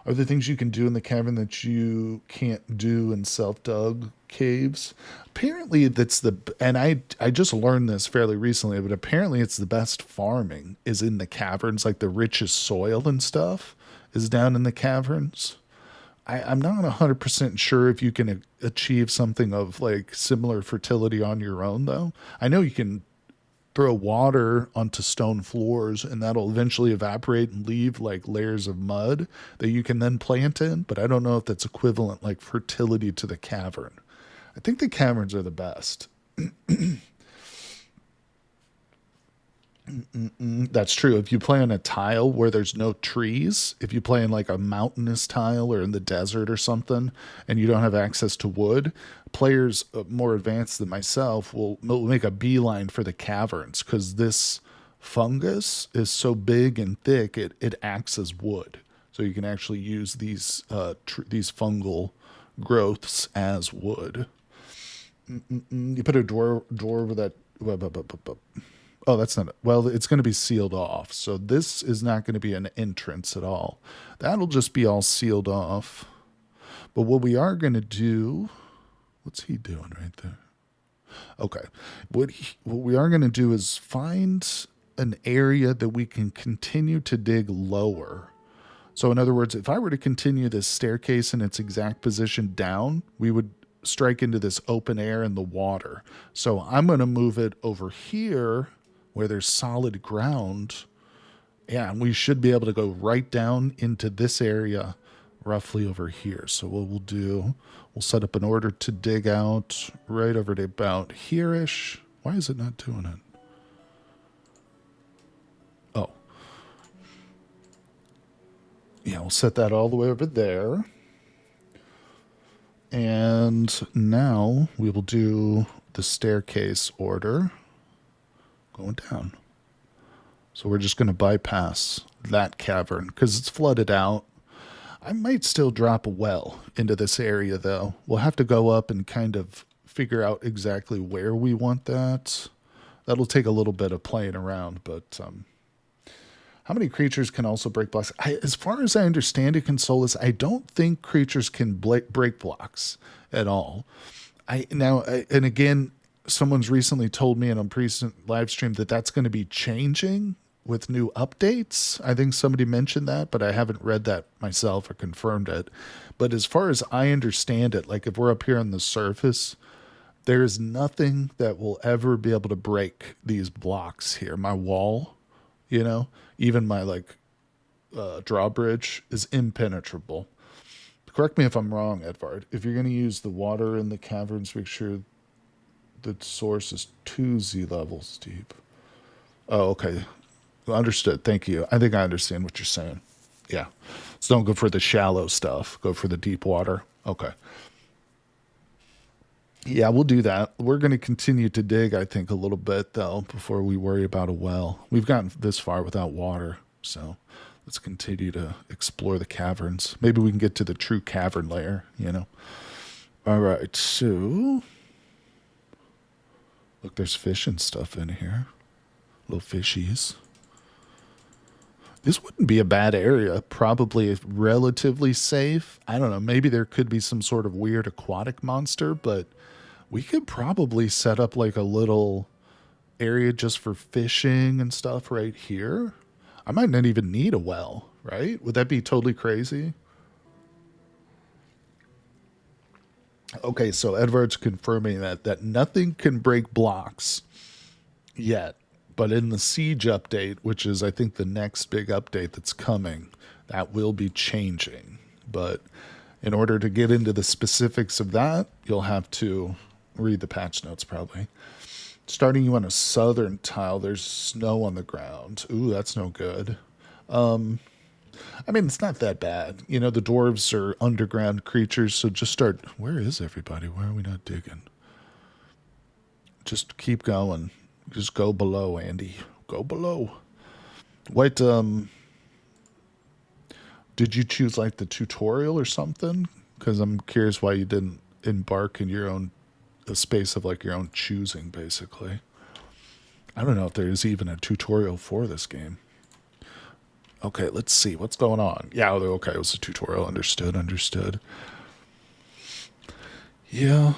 are there things you can do in the cavern that you can't do in self-dug caves? Apparently that's and I just learned this fairly recently, but apparently it's the best farming is in the caverns, like the richest soil and stuff is down in the caverns. I'm not 100% sure if you can achieve something of like similar fertility on your own though. I know you can throw water onto stone floors and that'll eventually evaporate and leave like layers of mud that you can then plant in, but I don't know if that's equivalent like fertility to the cavern. I think the caverns are the best. That's true. If you play on a tile where there's no trees, if you play in like a mountainous tile or in the desert or something, and you don't have access to wood, players more advanced than myself will make a beeline for the caverns because this fungus is so big and thick, it acts as wood. So you can actually use these fungal growths as wood. You put a door over that. Oh, that's not it. Well, it's going to be sealed off. So this is not going to be an entrance at all. That'll just be all sealed off. But what we are going to do, what's he doing right there? Okay. What we are going to do is find an area that we can continue to dig lower. So in other words, if I were to continue this staircase in its exact position down, we would strike into this open air in the water. So I'm going to move it over here where there's solid ground. Yeah, and we should be able to go right down into this area roughly over here. So what we'll do, we'll set up an order to dig out right over to about here-ish. Why is it not doing it? Oh. Yeah, we'll set that all the way over there. And now we will do the staircase order going down. So we're just going to bypass that cavern because it's flooded out. I might still drop a well into this area though. We'll have to go up and kind of figure out exactly where we want that. That'll take a little bit of playing around, but How many creatures can also break blocks? As far as I understand it, Consolus, I don't think creatures can break blocks at all. And again, someone's recently told me in a recent live stream that that's going to be changing with new updates. I think somebody mentioned that, but I haven't read that myself or confirmed it. But as far as I understand it, like if we're up here on the surface, there is nothing that will ever be able to break these blocks here. My wall, even my drawbridge is impenetrable. Correct me if I'm wrong, Edvard. If you're going to use the water in the caverns, make sure the source is 2 Z levels deep. Oh, okay. Understood. Thank you. I think I understand what you're saying. Yeah. So don't go for the shallow stuff. Go for the deep water. Okay. Yeah, we'll do that. We're going to continue to dig, I think, a little bit, though, before we worry about a well. We've gotten this far without water, so let's continue to explore the caverns. Maybe we can get to the true cavern layer. All right, so... Look, there's fish and stuff in here. Little fishies. This wouldn't be a bad area. Probably relatively safe. I don't know. Maybe there could be some sort of weird aquatic monster, but we could probably set up like a little area just for fishing and stuff right here. I might not even need a well, right? Would that be totally crazy? Okay, so Edvard's confirming that nothing can break blocks yet. But in the Siege update, which is, I think, the next big update that's coming, that will be changing. But in order to get into the specifics of that, you'll have to read the patch notes probably. Starting you on a southern tile, there's snow on the ground. Ooh, that's no good. I mean, it's not that bad. The dwarves are underground creatures, so just start... Where is everybody? Why are we not digging? Just keep going. Just go below, Andy. Go below. What, did you choose, like, the tutorial or something? Because I'm curious why you didn't embark in a space of, like, your own choosing, basically. I don't know if there is even a tutorial for this game. Okay, let's see. What's going on? Yeah, okay, it was a tutorial. Understood. Yeah.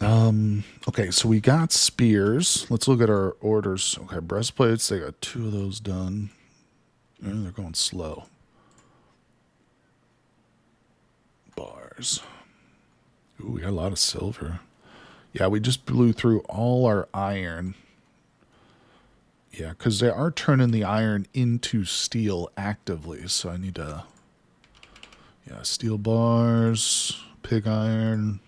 Okay, so we got spears. Let's look at our orders. Okay, breastplates, they got 2 of those done. They're going slow. Bars. Ooh, we got a lot of silver. Yeah, we just blew through all our iron. Yeah, because they are turning the iron into steel actively, so I need to... Yeah, steel bars, pig iron...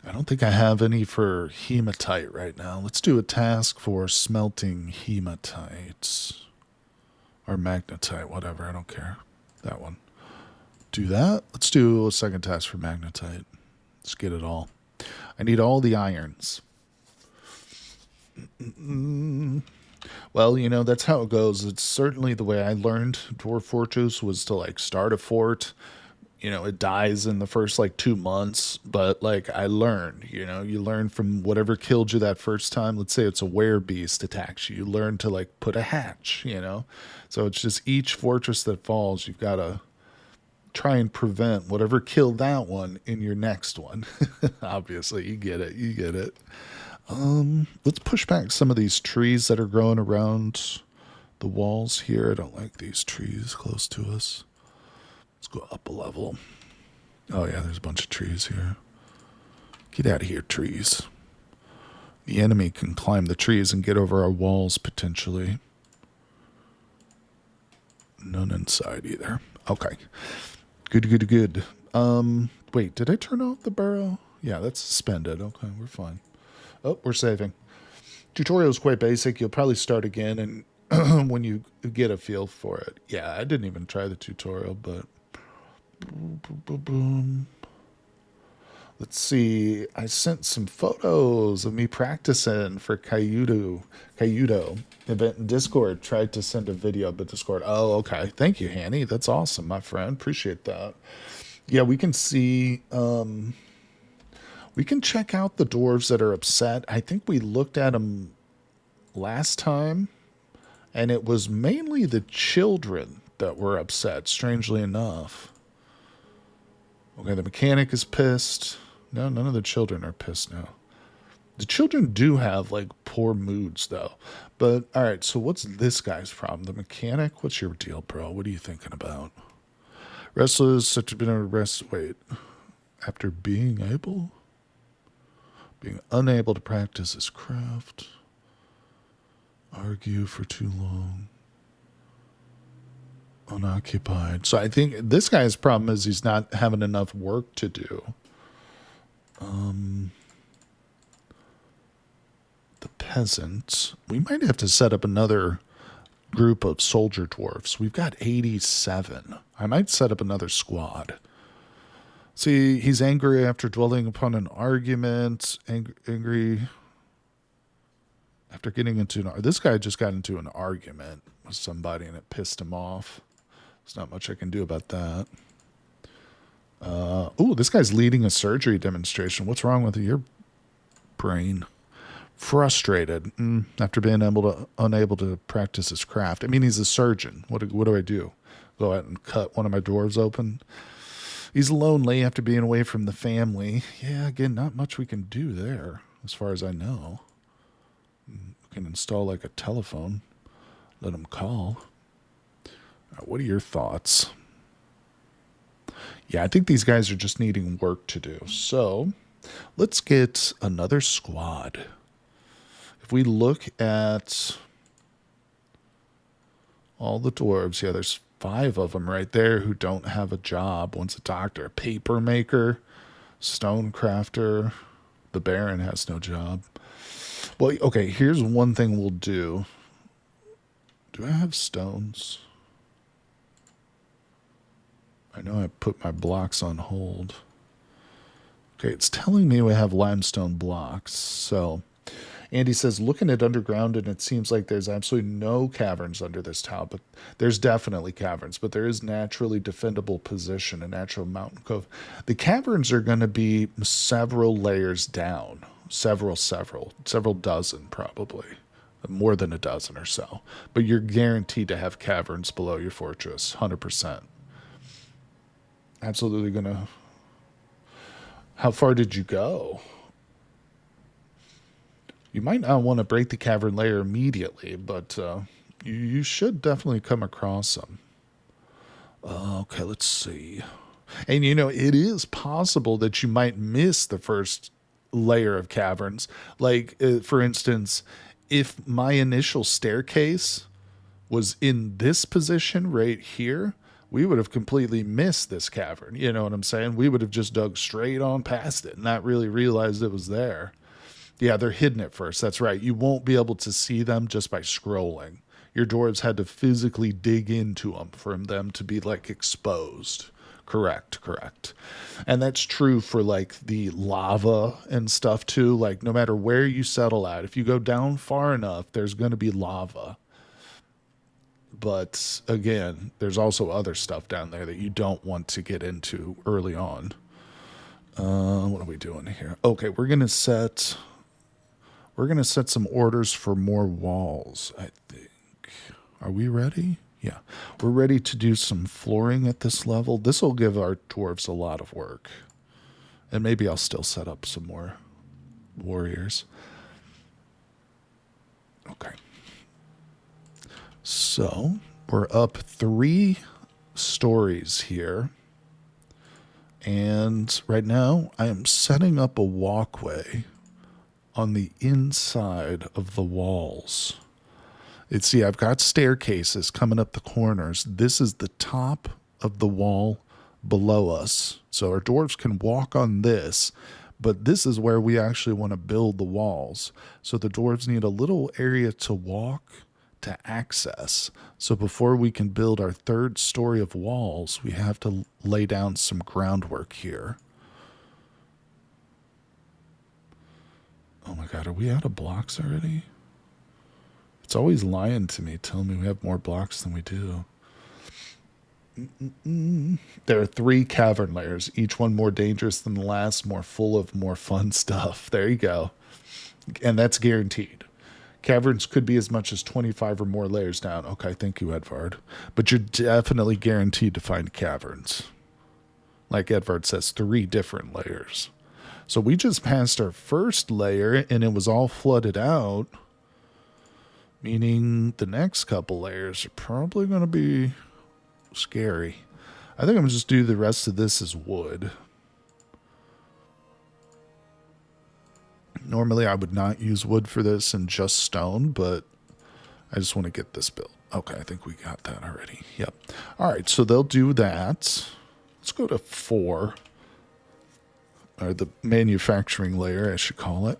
I don't think I have any for hematite right now. Let's do a task for smelting hematites. Or magnetite, whatever, I don't care. That one. Do that. Let's do a second task for magnetite. Let's get it all. I need all the irons. Well, that's how it goes. It's certainly the way I learned Dwarf Fortress was to, like, start a fort. It dies in the first, 2 months, but, I learned, you learn from whatever killed you that first time. Let's say it's a werebeast attacks you. You learn to, put a hatch, So it's just each fortress that falls, you've got to try and prevent whatever killed that one in your next one. Obviously, you get it. Let's push back some of these trees that are growing around the walls here. I don't like these trees close to us. Let's go up a level. Oh, yeah, there's a bunch of trees here. Get out of here, trees. The enemy can climb the trees and get over our walls, potentially. None inside either. Okay. Good. Wait, did I turn off the burrow? Yeah, that's suspended. Okay, we're fine. Oh, we're saving. Tutorial is quite basic. You'll probably start again and when you get a feel for it. Yeah, I didn't even try the tutorial, but... Boom. Let's see. I sent some photos of me practicing for Kayudo event in Discord. Tried to send a video, but Discord. Oh, okay. Thank you, Hanny. That's awesome, my friend. Appreciate that. Yeah, we can see. We can check out the dwarves that are upset. I think we looked at them last time, And it was mainly the children that were upset, strangely enough. Okay, the mechanic is pissed. No, none of the children are pissed now. The children do have, like, poor moods, though. But, all right, so what's this guy's problem? The mechanic? What's your deal, bro? What are you thinking about? Wrestlers such have been arrested. Wait. After being unable to practice his craft. Argue for too long. Unoccupied. So I think this guy's problem is he's not having enough work to do. The peasants. We might have to set up another group of soldier dwarfs. We've got 87. I might set up another squad. See, he's angry after dwelling upon an argument. Angry after getting into this guy just got into an argument with somebody and it pissed him off. There's not much I can do about that. This guy's leading a surgery demonstration. What's wrong with your brain? Frustrated after being unable to practice his craft. I mean, he's a surgeon. What do I do? Go out and cut one of my dwarves open? He's lonely after being away from the family. Yeah, again, not much we can do there, as far as I know. We can install like a telephone. Let him call. What are your thoughts? Yeah, I think these guys are just needing work to do. So let's get another squad. If we look at all the dwarves, yeah, there's 5 of them right there who don't have a job. One's a doctor, a paper maker, stone crafter. The Baron has no job. Well, okay, here's one thing we'll do. Do I have stones? I know I put my blocks on hold. Okay, it's telling me we have limestone blocks. So Andy says, looking at underground, and it seems like there's absolutely no caverns under this tower, but there's definitely caverns, but there is naturally defendable position, a natural mountain cove. The caverns are going to be several layers down, several dozen probably, more than a dozen or so, but you're guaranteed to have caverns below your fortress, 100%. Absolutely going to... How far did you go? You might not want to break the cavern layer immediately, but you should definitely come across them. Okay, let's see. And it is possible that you might miss the first layer of caverns. Like, for instance, if my initial staircase was in this position right here, we would have completely missed this cavern. You know what I'm saying? We would have just dug straight on past it and not really realized it was there. Yeah, they're hidden at first. That's right. You won't be able to see them just by scrolling. Your dwarves had to physically dig into them for them to be, like, exposed. Correct. And that's true for, like, the lava and stuff, too. Like, no matter where you settle at, if you go down far enough, there's going to be lava. But, again, there's also other stuff down there that you don't want to get into early on. What are we doing here? Okay, we're going to set some orders for more walls, I think. Are we ready? Yeah. We're ready to do some flooring at this level. This will give our dwarves a lot of work. And maybe I'll still set up some more warriors. Okay. So, we're up 3 stories here. And right now, I am setting up a walkway on the inside of the walls. See, I've got staircases coming up the corners. This is the top of the wall below us. So our dwarves can walk on this, but this is where we actually want to build the walls. So the dwarves need a little area to walk to access. So before we can build our 3rd story of walls, we have to lay down some groundwork here. Oh my God, are we out of blocks already? It's always lying to me, telling me we have more blocks than we do. There are 3 cavern layers, each one more dangerous than the last, more full of more fun stuff. There you go. And that's guaranteed. Caverns could be as much as 25 or more layers down. Okay, thank you, Edvard. But you're definitely guaranteed to find caverns. Like Edvard says, 3 different layers. So we just passed our first layer and it was all flooded out. Meaning the next couple layers are probably going to be scary. I think I'm going to just do the rest of this as wood. Normally I would not use wood for this and just stone, but I just want to get this built. Okay, I think we got that already. Yep. All right, so they'll do that. Let's go to 4. Or the manufacturing layer, I should call it.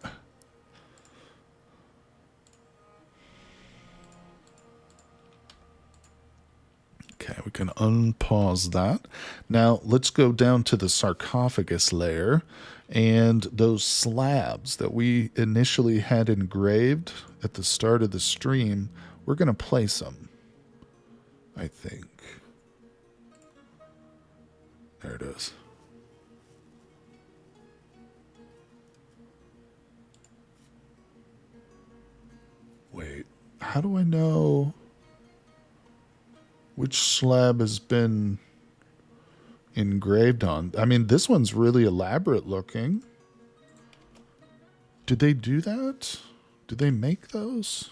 Okay, we can unpause that. Now, let's go down to the sarcophagus layer. And those slabs that we initially had engraved at the start of the stream, we're going to place them, I think. There it is. Wait, how do I know which slab has been engraved on? I mean, this one's really elaborate looking. Did they do that? Did they make those?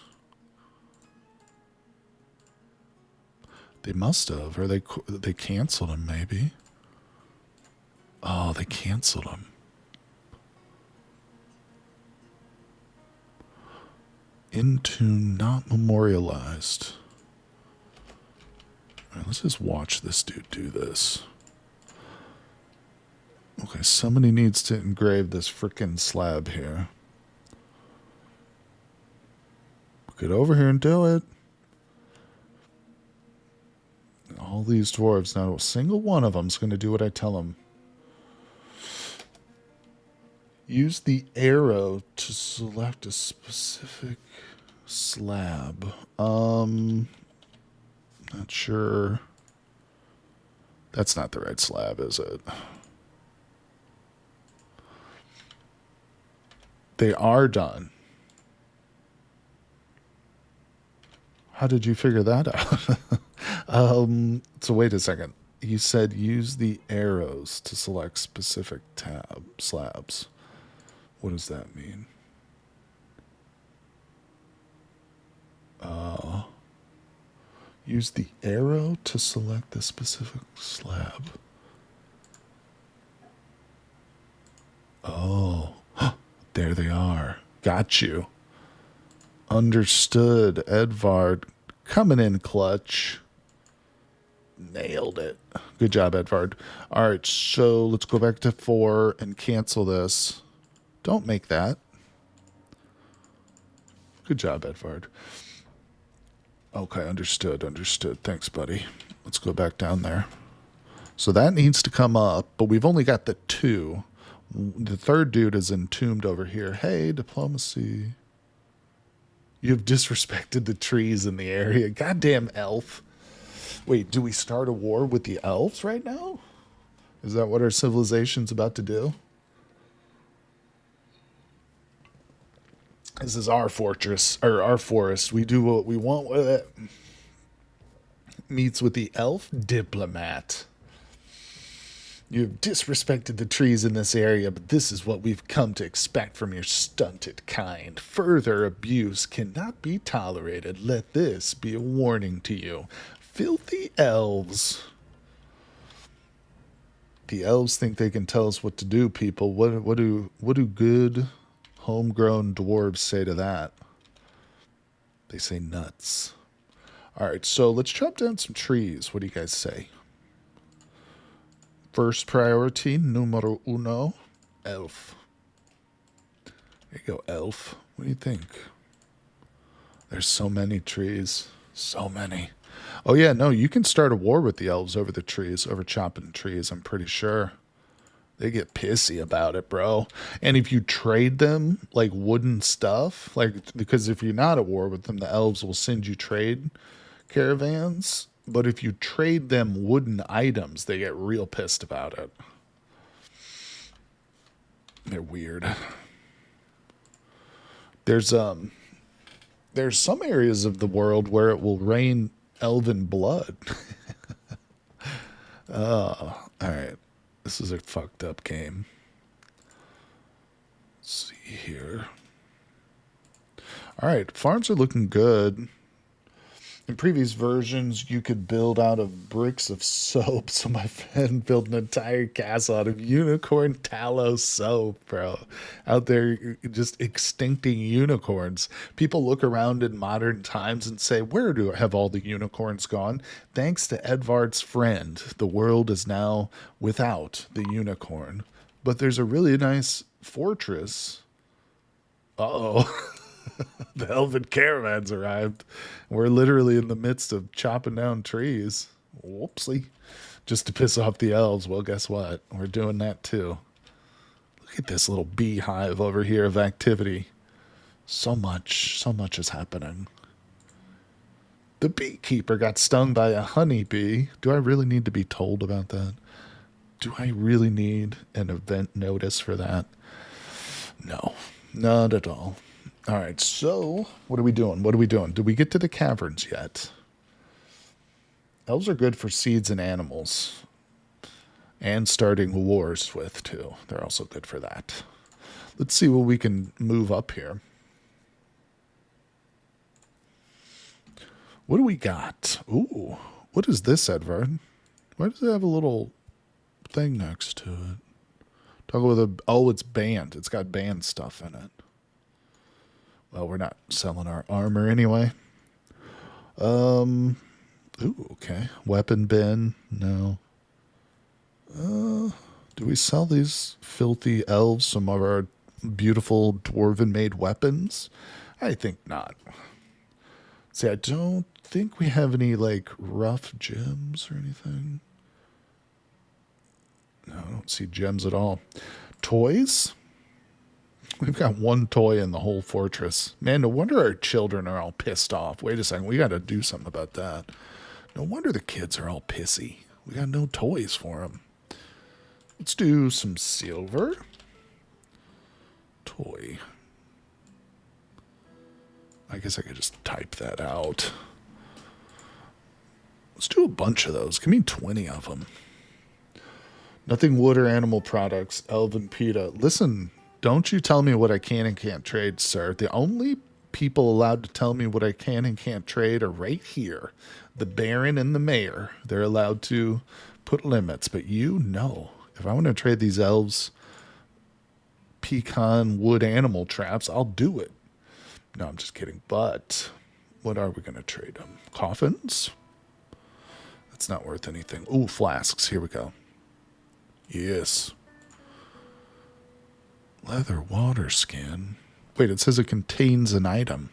They must have, or they canceled them maybe. Oh, they canceled them. Intune not memorialized. All right, let's just watch this dude do this. Okay, somebody needs to engrave this frickin' slab here. Get over here and do it. All these dwarves, not a single one of them's going to do what I tell them. Use the arrow to select a specific slab. Not sure. That's not the right slab, is it? They are done. How did you figure that out? So wait a second. You said use the arrows to select specific slabs. What does that mean? Use the arrow to select the specific slab. Oh, there they are. Got you. Understood. Edvard coming in clutch. Nailed it. Good job, Edvard. All right, so let's go back to 4 and cancel this. Don't make that. Good job, Edvard. Okay, understood. Thanks, buddy. Let's go back down there. So that needs to come up, but we've only got the 2. The third dude is entombed over here. Hey, diplomacy. You've disrespected the trees in the area. Goddamn elf. Wait, do we start a war with the elves right now? Is that what our civilization's about to do? This is our fortress, or our forest. We do what we want with it. Meets with the elf diplomat. You've disrespected the trees in this area, but this is what we've come to expect from your stunted kind. Further abuse cannot be tolerated. Let this be a warning to you. Filthy elves. The elves think they can tell us what to do, people. What do good homegrown dwarves say to that? They say nuts. All right, so let's chop down some trees. What do you guys say? First priority, numero uno, elf. There you go, elf. What do you think? There's so many trees. So many. Oh, yeah, no, you can start a war with the elves over the trees, over chopping trees, I'm pretty sure. They get pissy about it, bro. And if you trade them, like, wooden stuff, like, because if you're not at war with them, the elves will send you trade caravans. But if you trade them wooden items, they get real pissed about it. They're weird. There's There's some areas of the world where it will rain elven blood. All right. This is a fucked up game. Let's see here. All right, farms are looking good. In previous versions, you could build out of bricks of soap. So my friend built an entire castle out of unicorn tallow soap, bro. Out there, just extincting unicorns. People look around in modern times and say, where do have all the unicorns gone? Thanks to Edvard's friend, the world is now without the unicorn. But there's a really nice fortress. Uh-oh. The elven caravans arrived. We're literally in the midst of chopping down trees. Whoopsie. Just to piss off the elves. Well, guess what? We're doing that too. Look at this little beehive over here of activity. So much is happening. The beekeeper got stung by a honeybee. Do I really need to be told about that? Do I really need an event notice for that? No, not at all. All right, so what are we doing? What are we doing? Did we get to the caverns yet? Elves are good for seeds and animals. And starting wars with, too. They're also good for that. Let's see what we can move up here. What do we got? Ooh, what is this, Edvard? Why does it have a little thing next to it? Talk about the... Oh, it's banned. It's got banned stuff in it. Well, we're not selling our armor anyway. Ooh, okay. Weapon bin. No. Do we sell these filthy elves some of our beautiful dwarven-made weapons? I think not. See, I don't think we have any, like, rough gems or anything. No, I don't see gems at all. Toys? We've got one toy in the whole fortress. Man, no wonder our children are all pissed off. Wait a second, we got to do something about that. No wonder the kids are all pissy. We got no toys for them. Let's do some silver. Toy. I guess I could just type that out. Let's do a bunch of those. Give me 20 of them. Nothing wood or animal products. Elven PETA. Listen... Don't you tell me what I can and can't trade, sir. The only people allowed to tell me what I can and can't trade are right here. The Baron and the Mayor. They're allowed to put limits. But you know, if I want to trade these elves pecan wood animal traps, I'll do it. No, I'm just kidding. But what are we going to trade them? Coffins? That's not worth anything. Ooh, flasks. Here we go. Yes. Leather water skin. Wait, it says it contains an item.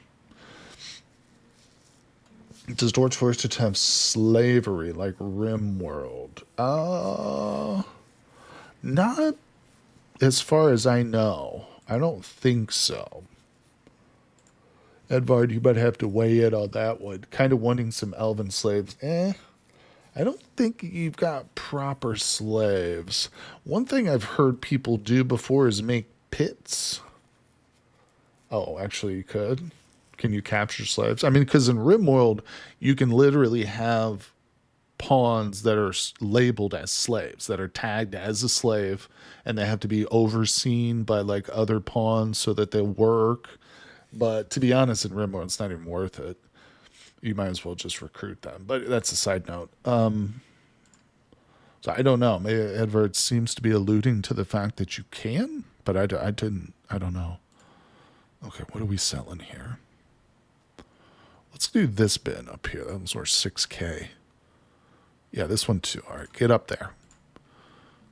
Does Dwarf Fortress have slavery like RimWorld? Not as far as I know. I don't think so. Edvard, you might have to weigh in on that one. Kind of wanting some elven slaves. I don't think you've got proper slaves. One thing I've heard people do before is make pits. Oh, actually you could. Can you capture slaves? I mean, because in RimWorld, you can literally have pawns that are labeled as slaves, that are tagged as a slave, and they have to be overseen by like other pawns so that they work. But to be honest, in RimWorld, it's not even worth it. You might as well just recruit them. But that's a side note. So I don't know. Maybe Edvard seems to be alluding to the fact that you can, but I don't know. Okay, what are we selling here? Let's do this bin up here. That was worth 6K. Yeah, this one too. All right, get up there.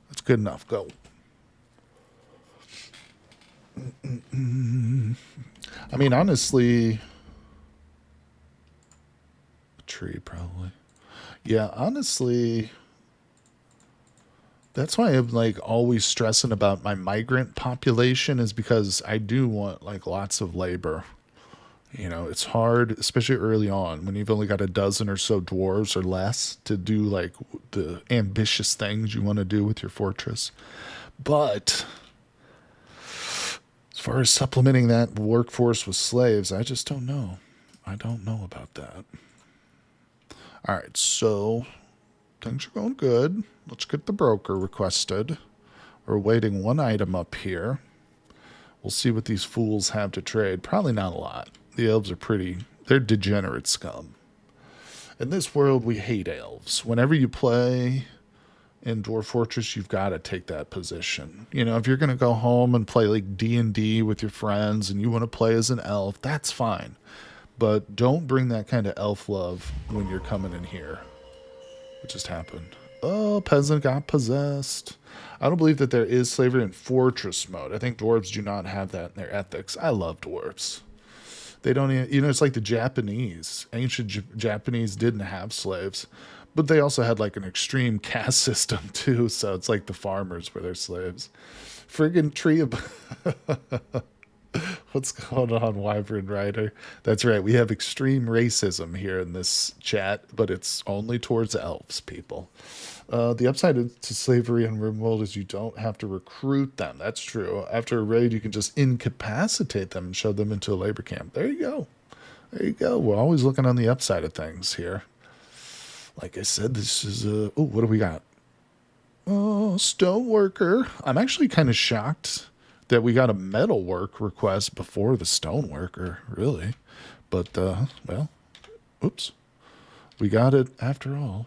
That's good enough. Go. I mean, honestly, a tree probably. Yeah, honestly, that's why I'm like always stressing about my migrant population, is because I do want like lots of labor. You know, it's hard, especially early on when you've only got a dozen or so dwarves or less to do like the ambitious things you want to do with your fortress. But as far as supplementing that workforce with slaves, I just don't know. I don't know about that. All right, so things are going good. Let's get the broker requested. We're waiting one item up here. We'll see what these fools have to trade. Probably not a lot. The elves are they're degenerate scum. In this world, we hate elves. Whenever you play in Dwarf Fortress, you've got to take that position. You know, if you're going to go home and play like D&D with your friends and you want to play as an elf, that's fine. But don't bring that kind of elf love when you're coming in here. What just happened? Oh, peasant got possessed. I don't believe that there is slavery in fortress mode. I think dwarves do not have that in their ethics. I love dwarves. They don't even, you know, it's like the Japanese. Ancient Japanese didn't have slaves, but they also had like an extreme caste system too. So it's like the farmers were their slaves. Friggin' tree of... What's going on, Wyvern Rider? That's right. We have extreme racism here in this chat, but it's only towards elves, people. The upside to slavery in RimWorld is you don't have to recruit them. That's true. After a raid, you can just incapacitate them and shove them into a labor camp. There you go. There you go. We're always looking on the upside of things here. Like I said, this is a... Oh, what do we got? Oh, stoneworker. I'm actually kind of shocked that we got a metalwork request before the stoneworker, really. But, well, oops. We got it after all.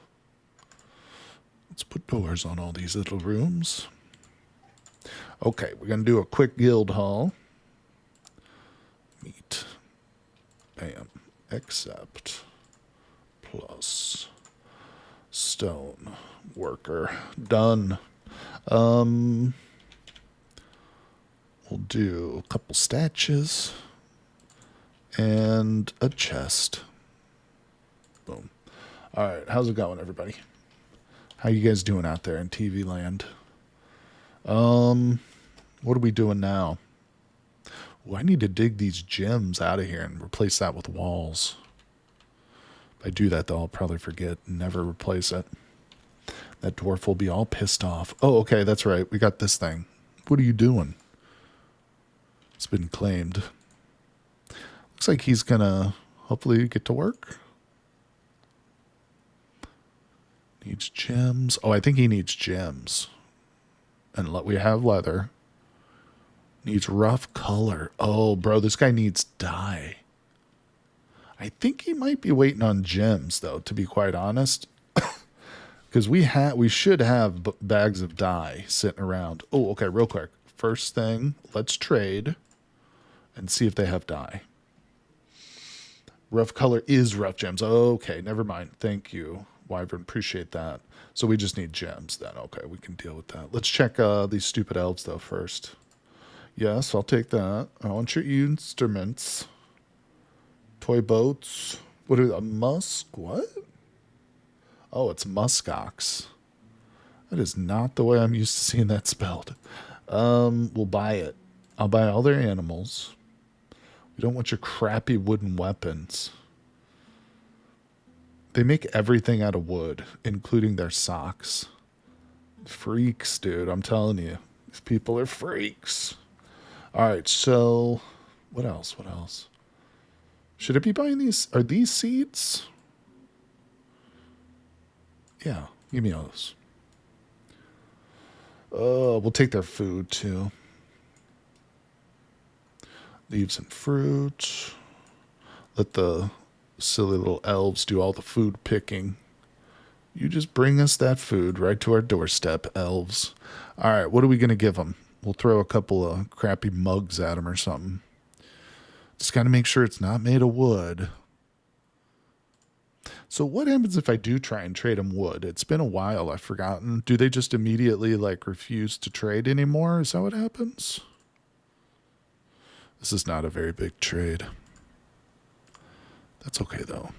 Let's put doors on all these little rooms. Okay, we're going to do a quick guild haul. Meat. Bam. Accept. Plus. Stone worker. Done. We'll do a couple statues and a chest. Boom. All right, how's it going, everybody? How you guys doing out there in TV land? What are we doing now? Ooh, I need to dig these gems out of here and replace that with walls. If I do that, though, I'll probably forget and never replace it. That dwarf will be all pissed off. Oh, okay, that's right. We got this thing. What are you doing? It's been claimed. Looks like he's gonna hopefully get to work. Needs gems. Oh, I think he needs gems. And we have leather. Needs rough color. Oh, bro, this guy needs dye. I think he might be waiting on gems, though, to be quite honest. Because we should have bags of dye sitting around. Oh, okay, real quick. First thing, let's trade and see if they have dye. Rough color is rough gems. Okay, never mind. Thank you, Wyvern. Appreciate that. So we just need gems then. Okay, we can deal with that. Let's check these stupid elves, though, first. Yes, I'll take that. I want your instruments. Toy boats. What are a musk? What? Oh, it's muskox. That is not the way I'm used to seeing that spelled. We'll buy it. I'll buy all their animals. We don't want your crappy wooden weapons. They make everything out of wood, including their socks. Freaks, dude. I'm telling you. These people are freaks. All right, so what else? What else? Should I be buying these? Are these seeds? Yeah, give me those. We'll take their food, too. Leaves and fruit. Let the silly little elves do all the food picking. You just bring us that food right to our doorstep, elves. All right, what are we going to give them? We'll throw a couple of crappy mugs at them or something. Just got to make sure it's not made of wood. So what happens if I do try and trade them wood? It's been a while, I've forgotten. Do they just immediately, like, refuse to trade anymore? Is that what happens? This is not a very big trade. That's okay, though.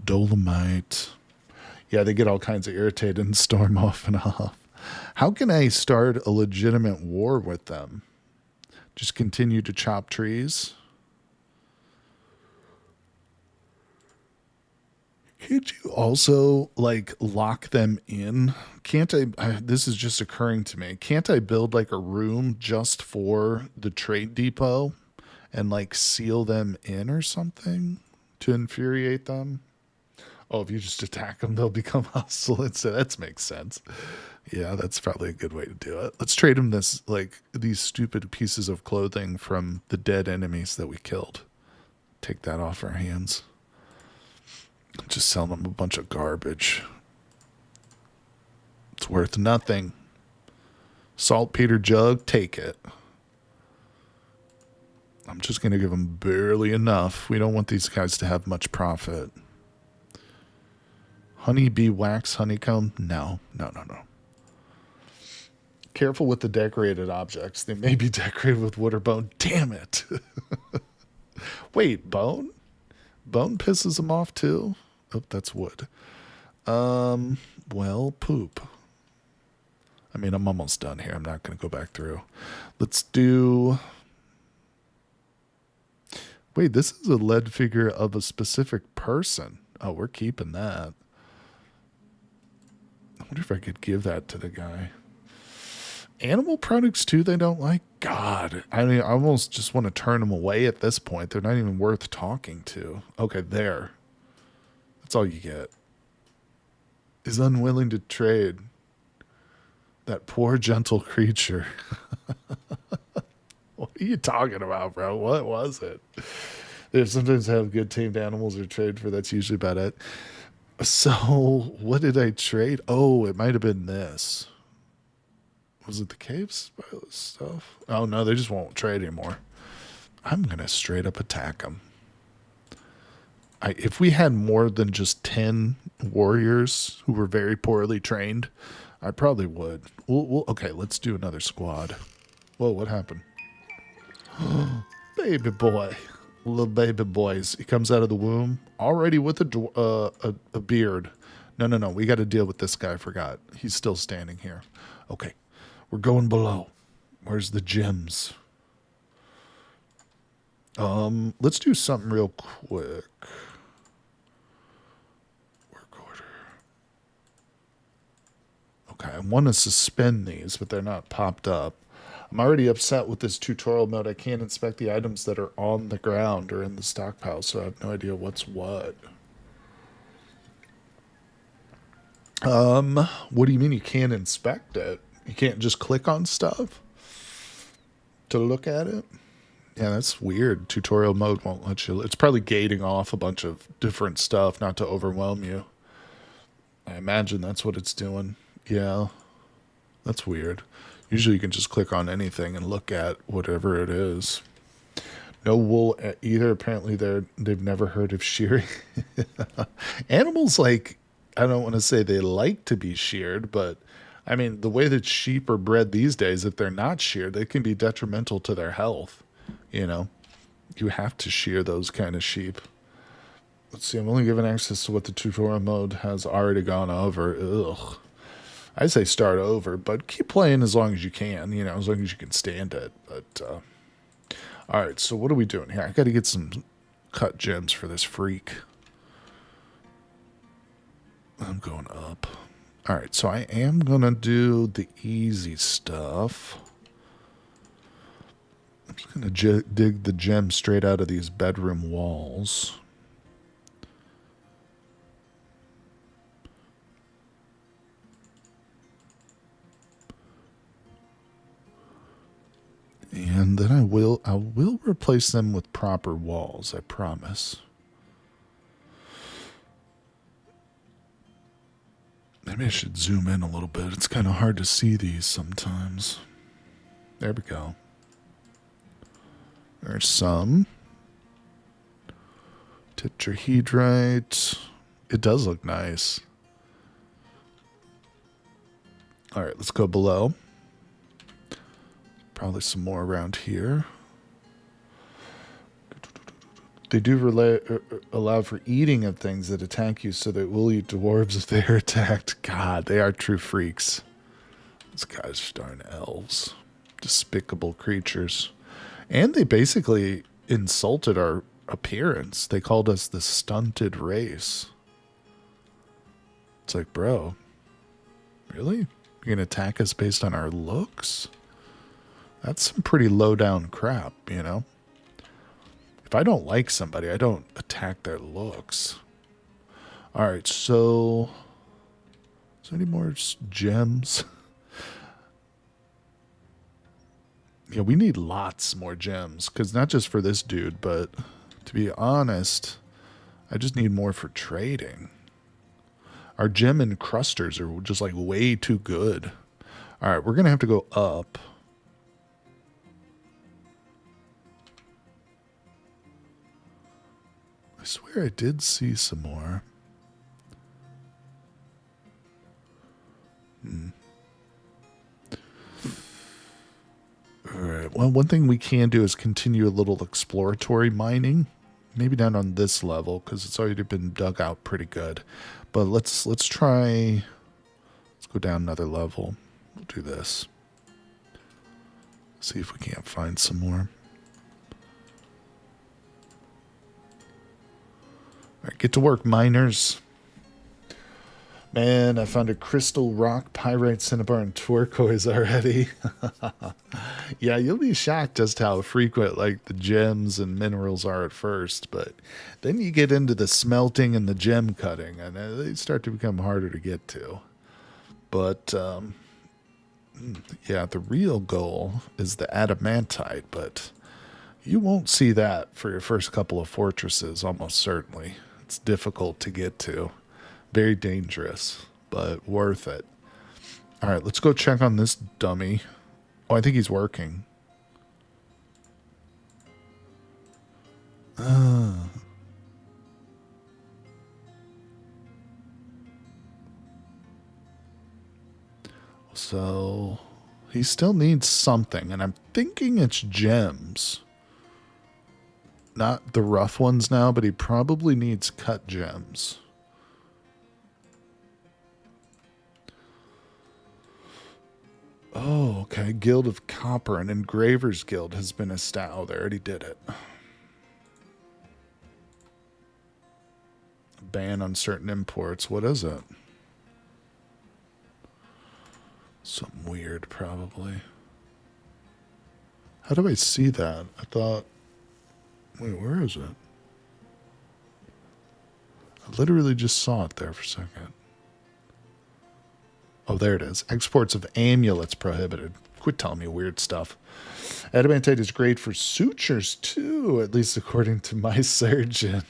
Dolomite. Yeah, they get all kinds of irritated and storm off and off. How can I start a legitimate war with them? Just continue to chop trees? Could you also, like, lock them in? Can't this is just occurring to me. Can't I build, like, a room just for the trade depot and like seal them in or something to infuriate them. Oh, if you just attack them, they'll become hostile. And so that makes sense. Yeah, that's probably a good way to do it. Let's trade them these stupid pieces of clothing from the dead enemies that we killed. Take that off our hands. Just sell them a bunch of garbage. It's worth nothing. Saltpeter jug, take it. I'm just going to give them barely enough. We don't want these guys to have much profit. Honeybee wax, honeycomb? No. Careful with the decorated objects. They may be decorated with wood or bone. Damn it. Wait, bone? Bone pisses them off too? Oh, that's wood. Well, poop. I mean, I'm almost done here. I'm not going to go back through. Let's do... Wait, this is a lead figure of a specific person. Oh, we're keeping that. I wonder if I could give that to the guy. Animal products too, they don't like? God, I mean, I almost just want to turn them away at this point. They're not even worth talking to. Okay, there. That's all you get. Is unwilling to trade. That poor, gentle creature. What are you talking about, bro? What was it? They sometimes have good tamed animals or trade for. That's usually about it. So, what did I trade? Oh, it might have been this. Was it the cave stuff? Oh, no, they just won't trade anymore. I'm going to straight up attack them. If we had more than just 10 warriors who were very poorly trained, I probably would. Okay, let's do another squad. Whoa, what happened? Baby boy. Little baby boys. He comes out of the womb already with a beard. No. We got to deal with this guy. I forgot. He's still standing here. Okay. We're going below. Where's the gems? Let's do something real quick. Work order. Okay, I want to suspend these, but they're not popped up. I'm already upset with this tutorial mode. I can't inspect the items that are on the ground or in the stockpile, so I have no idea what's what. What do you mean you can't inspect it? You can't just click on stuff to look at it? Yeah, that's weird. Tutorial mode won't let you. It's probably gating off a bunch of different stuff not to overwhelm you. I imagine that's what it's doing. Yeah, that's weird. Usually you can just click on anything and look at whatever it is. No wool either. Apparently they've never heard of shearing. Animals, like, I don't want to say they like to be sheared, but I mean, the way that sheep are bred these days, if they're not sheared, they can be detrimental to their health. You know, you have to shear those kind of sheep. Let's see, I'm only given access to what the tutorial mode has already gone over. Ugh. I say start over, but keep playing as long as you can, you know, as long as you can stand it. But, all right, so what are we doing here? I got to get some cut gems for this freak. I'm going up. All right, so I am going to do the easy stuff. I'm just going to dig the gem straight out of these bedroom walls. And then I will replace them with proper walls, I promise. Maybe I should zoom in a little bit. It's kind of hard to see these sometimes. There we go. There's some. Tetrahedrite. It does look nice. All right, let's go below. Probably some more around here. They do allow for eating of things that attack you, so they will eat dwarves if they are attacked. God, they are true freaks. These guys are darn elves. Despicable creatures. And they basically insulted our appearance. They called us the stunted race. It's like, bro, really? You're going to attack us based on our looks? That's some pretty low down crap, you know? If I don't like somebody, I don't attack their looks. All right, so is there any more gems? Yeah, we need lots more gems, because not just for this dude, but to be honest, I just need more for trading. Our gem encrusters are just like way too good. All right, we're going to have to go up. I swear I did see some more. All right, well, one thing we can do is continue a little exploratory mining. Maybe not on this level, because it's already been dug out pretty good. But let's try... Let's go down another level. We'll do this. See if we can't find some more. All right, get to work, miners. Man, I found a crystal, rock, pyrite, cinnabar, and turquoise already. Yeah, you'll be shocked just how frequent like the gems and minerals are at first, but then you get into the smelting and the gem cutting, and they start to become harder to get to. But yeah, the real goal is the adamantite, but you won't see that for your first couple of fortresses, almost certainly. It's difficult to get to. Very dangerous, but worth it. All right, let's go check on this dummy. Oh, I think he's working. So he still needs something, and I'm thinking it's gems. Not the rough ones now, but he probably needs cut gems. Oh, okay. Guild of Copper and Engravers Guild has been established. Oh, they already did it. Ban on certain imports. What is it? Something weird, probably. How do I see that? I thought... Wait, where is it? I literally just saw it there for a second. Oh, there it is. Exports of amulets prohibited. Quit telling me weird stuff. Adamantite is great for sutures, too, at least according to my surgeon.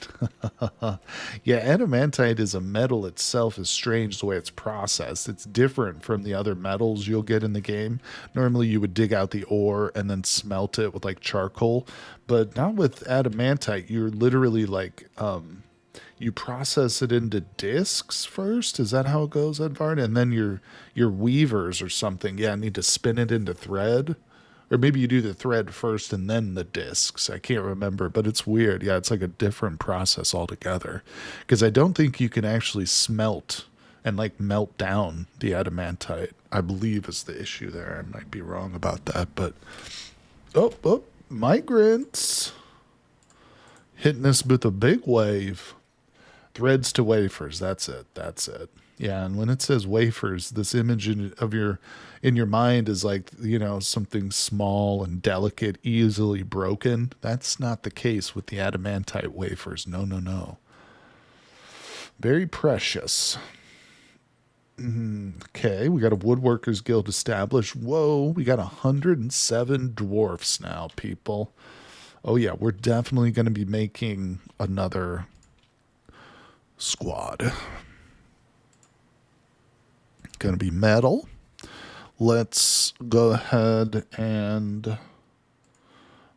Yeah, adamantite is a metal itself is strange the way it's processed. It's different from the other metals you'll get in the game. Normally, you would dig out the ore and then smelt it with, like, charcoal. But not with adamantite. You're literally, like... you process it into discs first. Is that how it goes, Edvard? And then your weavers or something, yeah, need to spin it into thread. Or maybe you do the thread first and then the discs. I can't remember, but it's weird. Yeah, it's like a different process altogether. Because I don't think you can actually smelt and like melt down the adamantite, I believe is the issue there. I might be wrong about that, but... Oh, migrants. Hitting us with a big wave. Threads to wafers. That's it. Yeah, and when it says wafers, this image in your mind is like, you know, something small and delicate, easily broken. That's not the case with the adamantite wafers. No. Very precious. Okay, we got a woodworkers guild established. Whoa, we got 107 dwarfs now, people. Oh yeah, we're definitely going to be making another squad. Gonna be metal. Let's go ahead and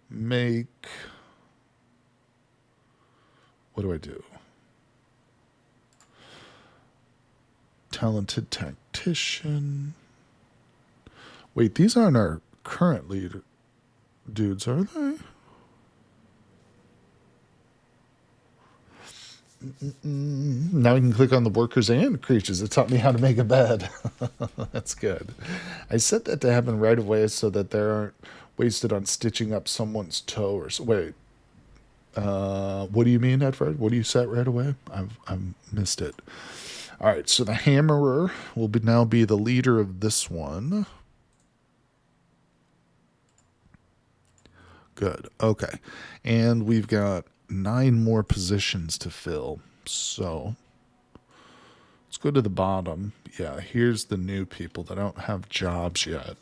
make... What do I do? Talented tactician. Wait, these aren't our current leader dudes, are they? Now we can click on the workers and creatures. It taught me how to make a bed. That's good. I set that to happen right away so that they aren't wasted on stitching up someone's toe or so. Wait. What do you mean, Edward? What do you set right away? I've missed it. All right, so the hammerer will now be the leader of this one. Good. Okay. And we've got 9 more positions to fill. So let's go to the bottom. Yeah, here's the new people that don't have jobs yet.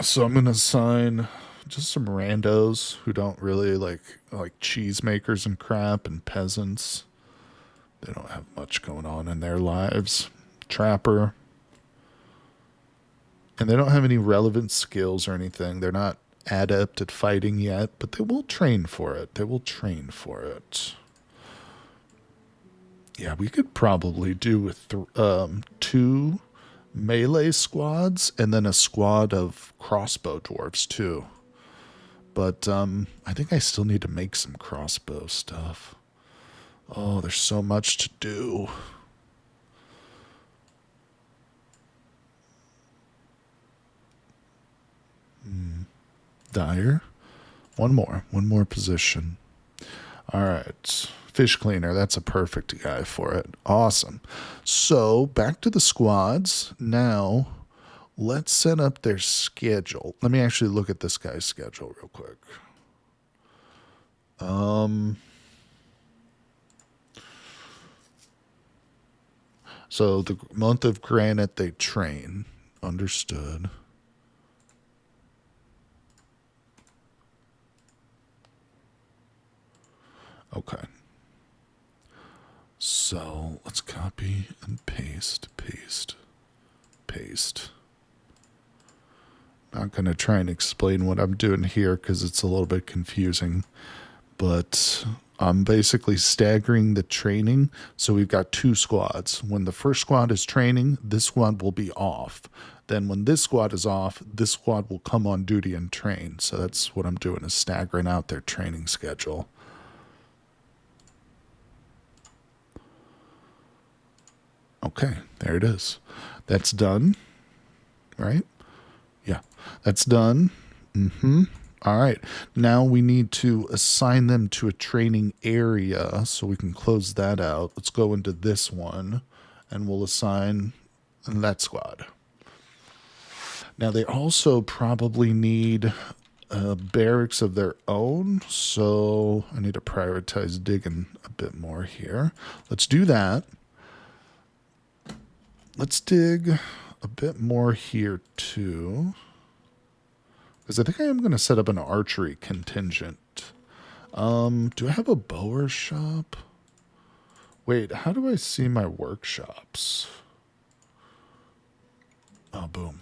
So I'm going to assign just some randos who don't really like cheesemakers and crap and peasants. They don't have much going on in their lives. Trapper. And they don't have any relevant skills or anything. They're not adept at fighting yet, but they will train for it. They will train for it. Yeah, we could probably do with 2 melee squads and then a squad of crossbow dwarves too. But I think I still need to make some crossbow stuff. Oh, there's so much to do. Dyer. One more position. All right. Fish cleaner. That's a perfect guy for it. Awesome. So back to the squads. Now let's set up their schedule. Let me actually look at this guy's schedule real quick. So the month of granite they train. Understood. Okay. So let's copy and paste. Not going to try and explain what I'm doing here because it's a little bit confusing. But I'm basically staggering the training. So we've got 2 squads. When the first squad is training, this squad will be off. Then when this squad is off, this squad will come on duty and train. So that's what I'm doing, is staggering out their training schedule. Okay, there it is. That's done. Right? Yeah, that's done. All right. Now we need to assign them to a training area so we can close that out. Let's go into this one and we'll assign that squad. Now they also probably need barracks of their own, so I need to prioritize digging a bit more here. Let's do that. Let's dig a bit more here too, because I think I am going to set up an archery contingent. Do I have a bower shop? Wait, how do I see my workshops? Oh, boom.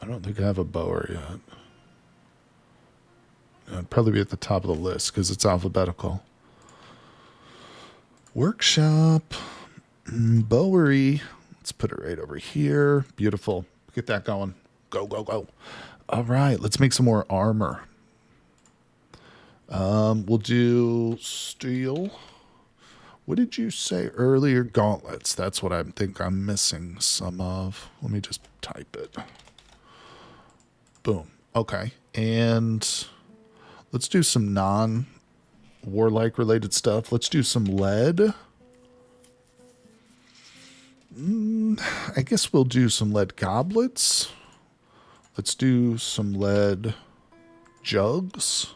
I don't think I have a bower yet. It'd probably be at the top of the list because it's alphabetical. Workshop, bowery. Let's put it right over here. Beautiful. Get that going. Go, go, go. All right, let's make some more armor. We'll do steel. What did you say earlier? Gauntlets. That's what I think I'm missing some of. Let me just type it. Boom. Okay. And let's do some non-warlike related stuff. Let's do some lead. I guess we'll do some lead goblets. Let's do some lead jugs.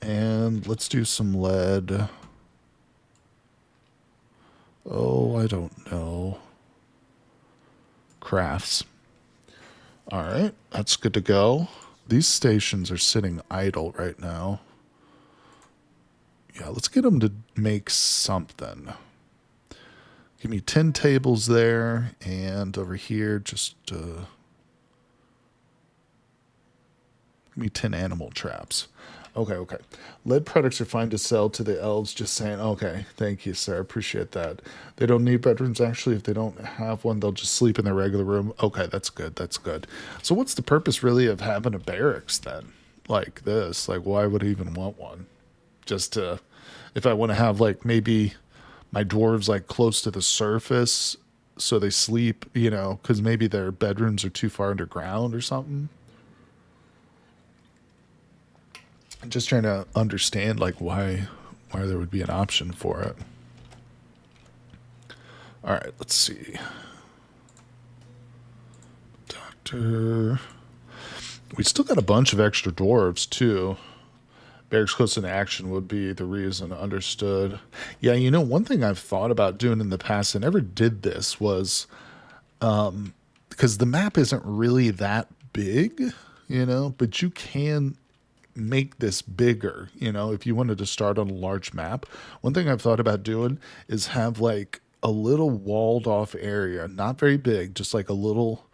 And let's do some lead. Oh, I don't know. Crafts. All right, that's good to go. These stations are sitting idle right now. Yeah, let's get them to make something. Give me 10 tables there, and over here, just give me 10 animal traps. Okay. Lead products are fine to sell to the elves, just saying. Okay, thank you, sir. Appreciate that. They don't need bedrooms, actually. If they don't have one, they'll just sleep in their regular room. Okay, that's good. So what's the purpose, really, of having a barracks, then? Like this? Like, why would I even want one? Just to, if I want to have, like, maybe my dwarves, like, close to the surface so they sleep, because maybe their bedrooms are too far underground or something. I'm just trying to understand, like, why there would be an option for it. All right, let's see. character. We still got a bunch of extra dwarves, too. Barracks close in action would be the reason. Understood. Yeah, you know, one thing I've thought about doing in the past, I never did this, was because the map isn't really that big, you know, but you can make this bigger, you know, if you wanted to start on a large map. One thing I've thought about doing is have like a little walled off area, not very big, just like a little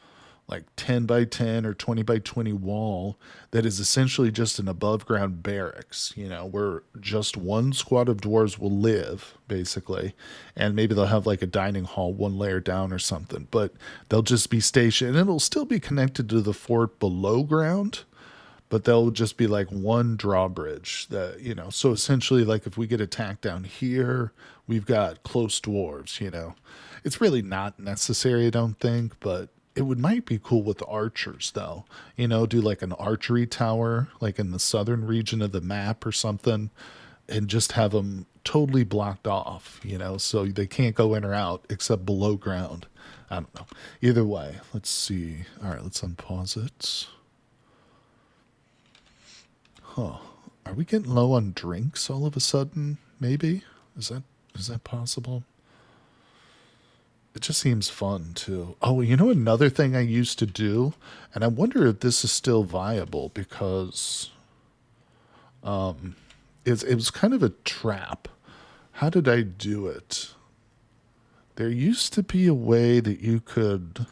like 10 by 10 or 20 by 20 wall that is essentially just an above ground barracks, you know, where just one squad of dwarves will live, basically. And maybe they'll have like a dining hall one layer down or something, but they'll just be stationed and it'll still be connected to the fort below ground, but they'll just be like one drawbridge that, you know, so essentially like if we get attacked down here, we've got close dwarves, you know. It's really not necessary, I don't think, but it would might be cool with the archers though, you know, do like an archery tower like in the southern region of the map or something, and just have them totally blocked off, you know, so they can't go in or out except below ground. I don't know. Either way, let's see. All right, let's unpause it. Huh. Are we getting low on drinks all of a sudden? Maybe? Is that possible? It just seems fun too. Oh, you know another thing I used to do, and I wonder if this is still viable because it was kind of a trap. How did I do it? There used to be a way that you could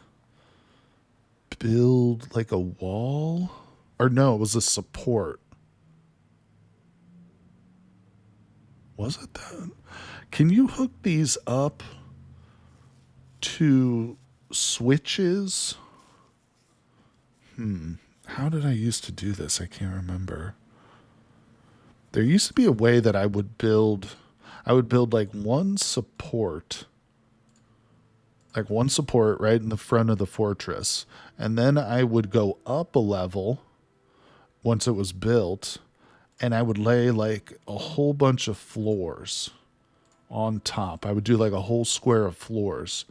build like a wall, or no, it was a support. Was it that? Can you hook these up to switches? How did I used to do this? I can't remember. There used to be a way that I would build like one support right in the front of the fortress, and then I would go up a level once it was built, and I would lay like a whole bunch of floors on top. I would do like a whole square of floors,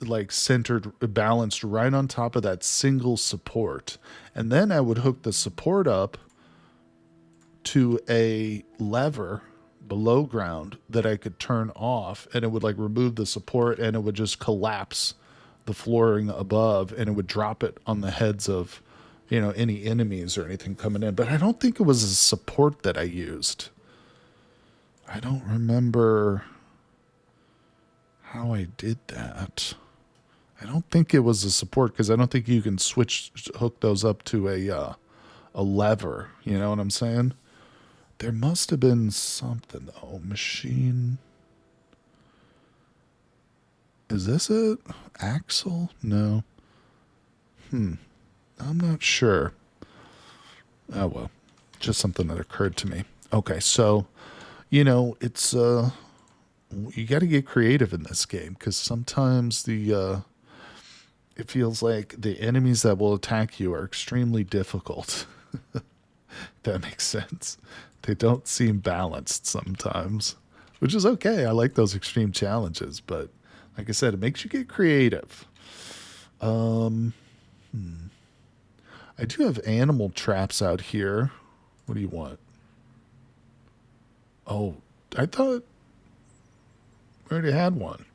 like centered, balanced right on top of that single support. And then I would hook the support up to a lever below ground that I could turn off, and it would like remove the support and it would just collapse the flooring above, and it would drop it on the heads of, you know, any enemies or anything coming in. But I don't think it was a support that I used. I don't remember how I did that. I don't think it was a support because I don't think you can hook those up to a lever. You know what I'm saying? There must have been something though. Machine. Is this it? Axle? No. I'm not sure. Oh well, just something that occurred to me. Okay, so you know it's you got to get creative in this game because sometimes it feels like the enemies that will attack you are extremely difficult. That makes sense. They don't seem balanced sometimes, which is okay. I like those extreme challenges, but like I said, it makes you get creative. Um, I do have animal traps out here. What do you want? Oh, I thought we already had one.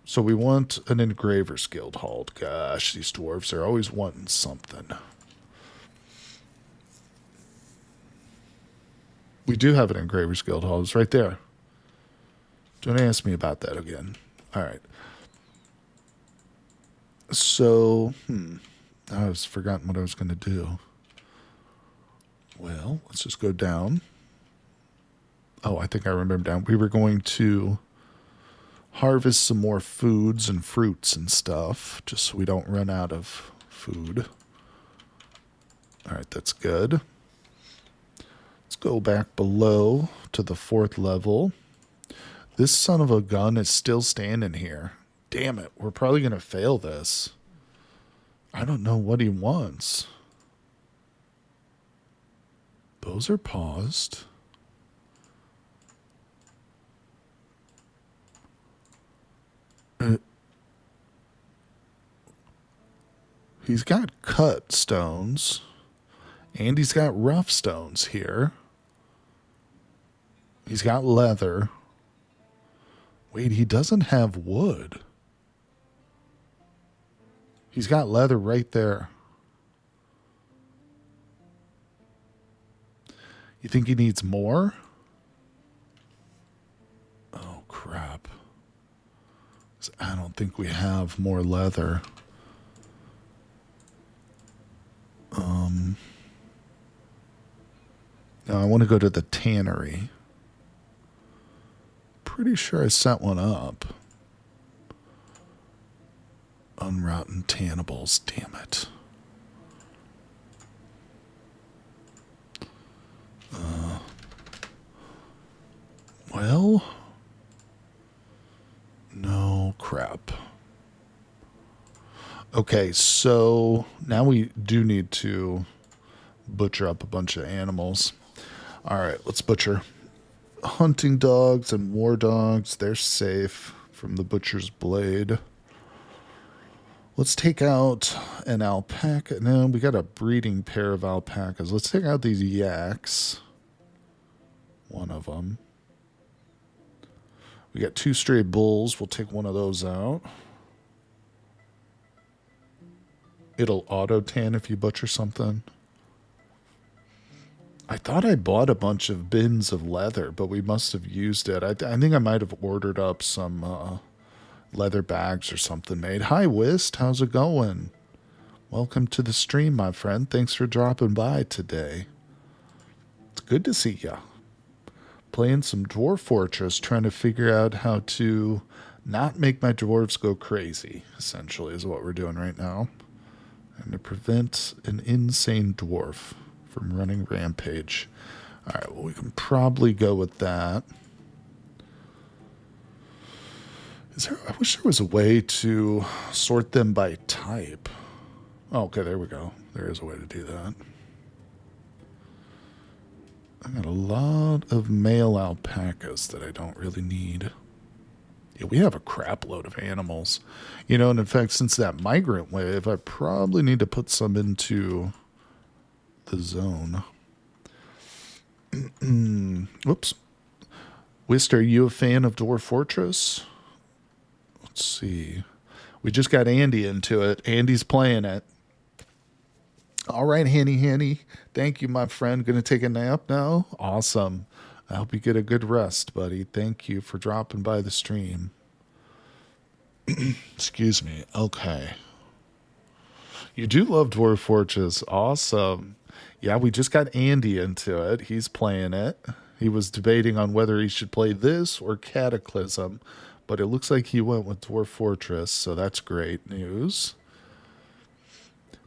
So we want an engraver's guild hall. Gosh, these dwarves are always wanting something. We do have an engraver's guild hall. It's right there. Don't ask me about that again. All right. So, I was forgotten what I was going to do. Well, let's just go down. Oh, I think I remember down. We were going to harvest some more foods and fruits and stuff, just so we don't run out of food. All right, that's good. Let's go back below to the 4th level. This son of a gun is still standing here. Damn it, we're probably going to fail this. I don't know what he wants. Those are paused. He's got cut stones, and he's got rough stones here. He's got leather. Wait, he doesn't have wood. He's got leather right there. You think he needs more? Oh, crap. I don't think we have more leather. Now I want to go to the tannery. Pretty sure I set one up. Unrotten tannables, damn it. Well, no crap. Okay, so now we do need to butcher up a bunch of animals. All right, let's butcher. Hunting dogs and war dogs, they're safe from the butcher's blade. Let's take out an alpaca. No, we got a breeding pair of alpacas. Let's take out these yaks. One of them. We got 2 stray bulls. We'll take one of those out. It'll auto-tan if you butcher something. I thought I bought a bunch of bins of leather, but we must have used it. I think I might have ordered up some leather bags or something made. Hi, Wist. How's it going? Welcome to the stream, my friend. Thanks for dropping by today. It's good to see ya. Playing some Dwarf Fortress, trying to figure out how to not make my dwarves go crazy, essentially, is what we're doing right now. And to prevent an insane dwarf from running rampage. All right, well, we can probably go with that. I wish there was a way to sort them by type. Oh, okay, there we go. There is a way to do that. I got a lot of male alpacas that I don't really need. Yeah, we have a crap load of animals. You know, and in fact, since that migrant wave, I probably need to put some into the zone. Whoops. Wist, are you a fan of Dwarf Fortress? Let's see. We just got Andy into it. Andy's playing it. All right, Hanny. Thank you, my friend. Gonna take a nap now? Awesome. I hope you get a good rest, buddy. Thank you for dropping by the stream. Excuse me. Okay. You do love Dwarf Fortress. Awesome. Yeah, we just got Andy into it. He's playing it. He was debating on whether he should play this or Cataclysm, but it looks like he went with Dwarf Fortress, so that's great news.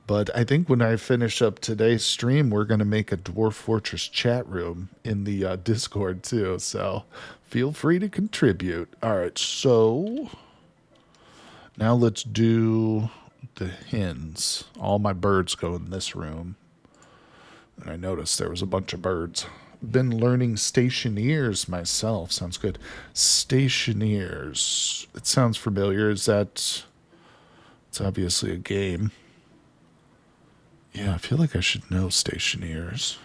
But I think when I finish up today's stream, we're going to make a Dwarf Fortress chat room in the Discord too. So feel free to contribute. All right, so now let's do the hens. All my birds go in this room. And I noticed there was a bunch of birds. Been learning stationeers myself. Sounds good. Stationeers. It sounds familiar. Is that... It's obviously a game. Yeah, I feel like I should know stationeers.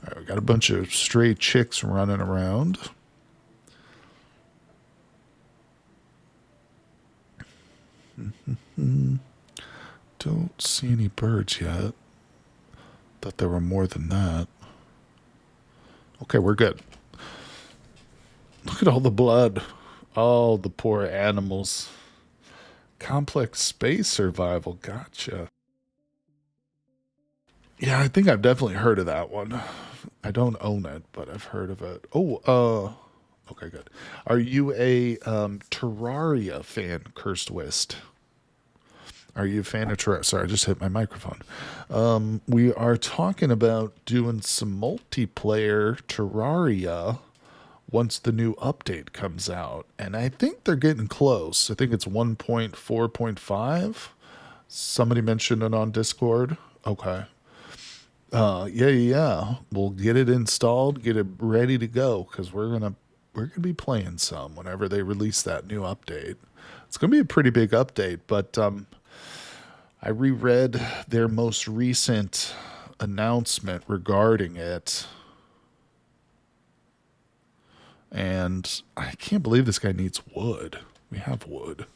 All right, we got a bunch of stray chicks running around. Don't see any birds yet. Thought there were more than that. Okay, we're good. Look at all the blood. Oh, the poor animals. Complex space survival. Gotcha. Yeah, I think I've definitely heard of that one. I don't own it, but I've heard of it. Oh, okay, good. Are you a Terraria fan, Cursed Wist? Are you a fan of Terraria? Sorry, I just hit my microphone. We are talking about doing some multiplayer Terraria once the new update comes out. And I think they're getting close. I think it's 1.4.5. Somebody mentioned it on Discord. Okay. Yeah. We'll get it installed, get it ready to go, because we're gonna be playing some whenever they release that new update. It's gonna be a pretty big update, but I reread their most recent announcement regarding it, and I can't believe this guy needs wood. We have wood.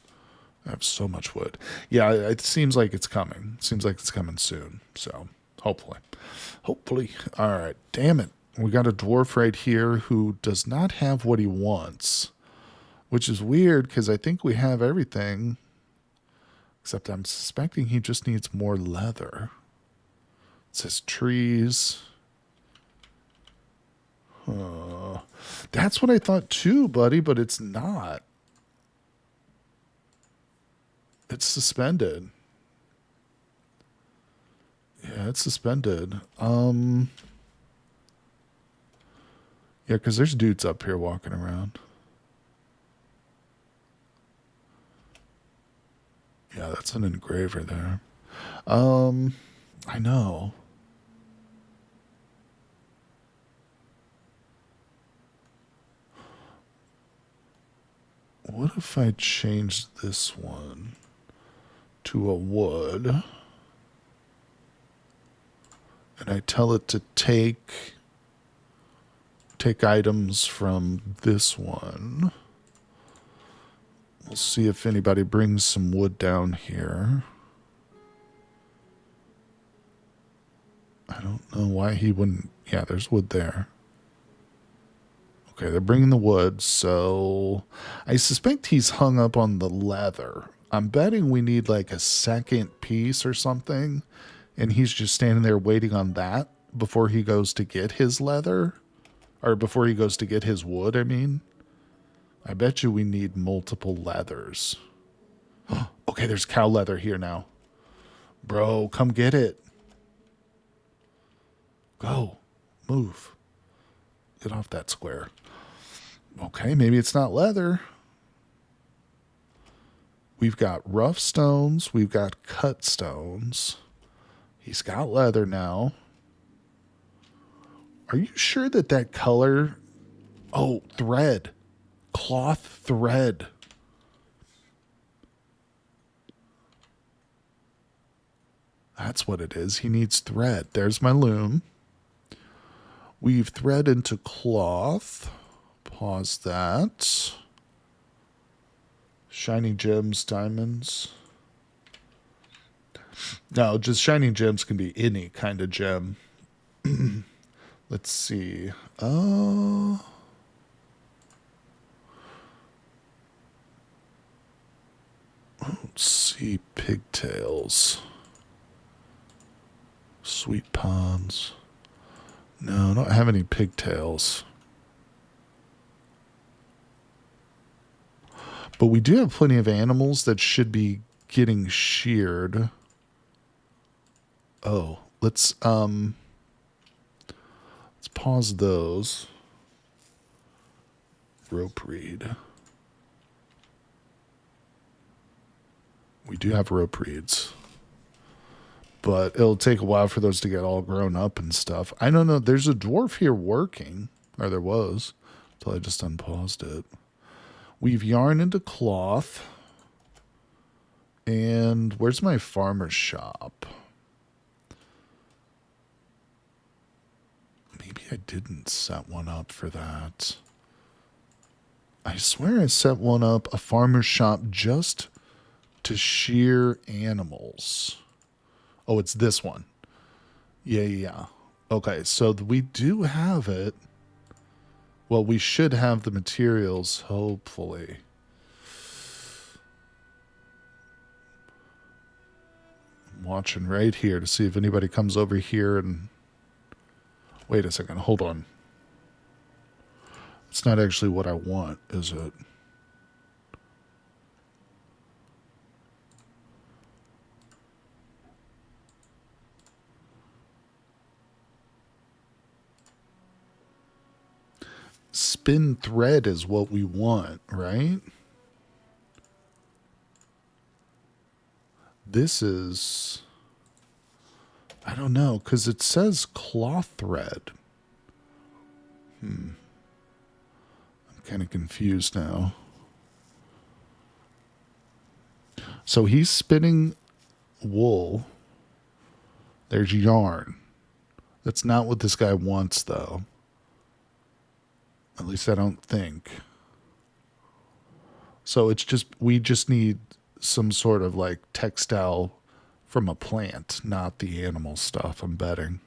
I have so much wood. Yeah, it seems like it's coming. It seems like it's coming soon. So hopefully. Hopefully. All right. Damn it. We got a dwarf right here who does not have what he wants, which is weird because I think we have everything, except I'm suspecting he just needs more leather. It says trees. That's what I thought too, buddy, but it's not. It's suspended. Yeah, it's suspended. Yeah, because there's dudes up here walking around. Yeah, that's an engraver there. I know. What if I change this one to a wood, and I tell it to take items from this one? We'll see if anybody brings some wood down here. I don't know why he wouldn't. Yeah, there's wood there. Okay, they're bringing the wood, so I suspect he's hung up on the leather. I'm betting we need like a second piece or something, and he's just standing there waiting on that before he goes to get his leather, or before he goes to get his wood, I mean. I bet you we need multiple leathers. Okay, there's cow leather here now. Bro, come get it. Go. Move. Get off that square. Okay, maybe it's not leather. We've got rough stones. We've got cut stones. He's got leather now. Are you sure that that color... Oh, thread. Cloth thread. That's what it is. He needs thread. There's my loom. Weave thread into cloth. Pause that. Shiny gems, diamonds. No, just shiny gems can be any kind of gem. Let's see. Let's see. Pigtails. Sweet ponds. No, I don't have any pigtails. But we do have plenty of animals that should be getting sheared. Oh, let's pause those. Rope reed. We do have rope reeds. But it'll take a while for those to get all grown up and stuff. I don't know. There's a dwarf here working. Or there was. Until I just unpaused it. Weave yarn into cloth. And where's my farmer's shop? Maybe I didn't set one up for that. I swear I set one up, a farmer's shop, just to shear animals. Oh, it's this one. Yeah. Okay, so we do have it. Well, we should have the materials, hopefully. I'm watching right here to see if anybody comes over here and... Wait a second, hold on. It's not actually what I want, is it? Spin thread is what we want, right? This is... I don't know, because it says cloth thread. I'm kind of confused now. So he's spinning wool. There's yarn. That's not what this guy wants, though. At least I don't think. So it's just, we just need some sort of like textile from a plant, not the animal stuff, I'm betting.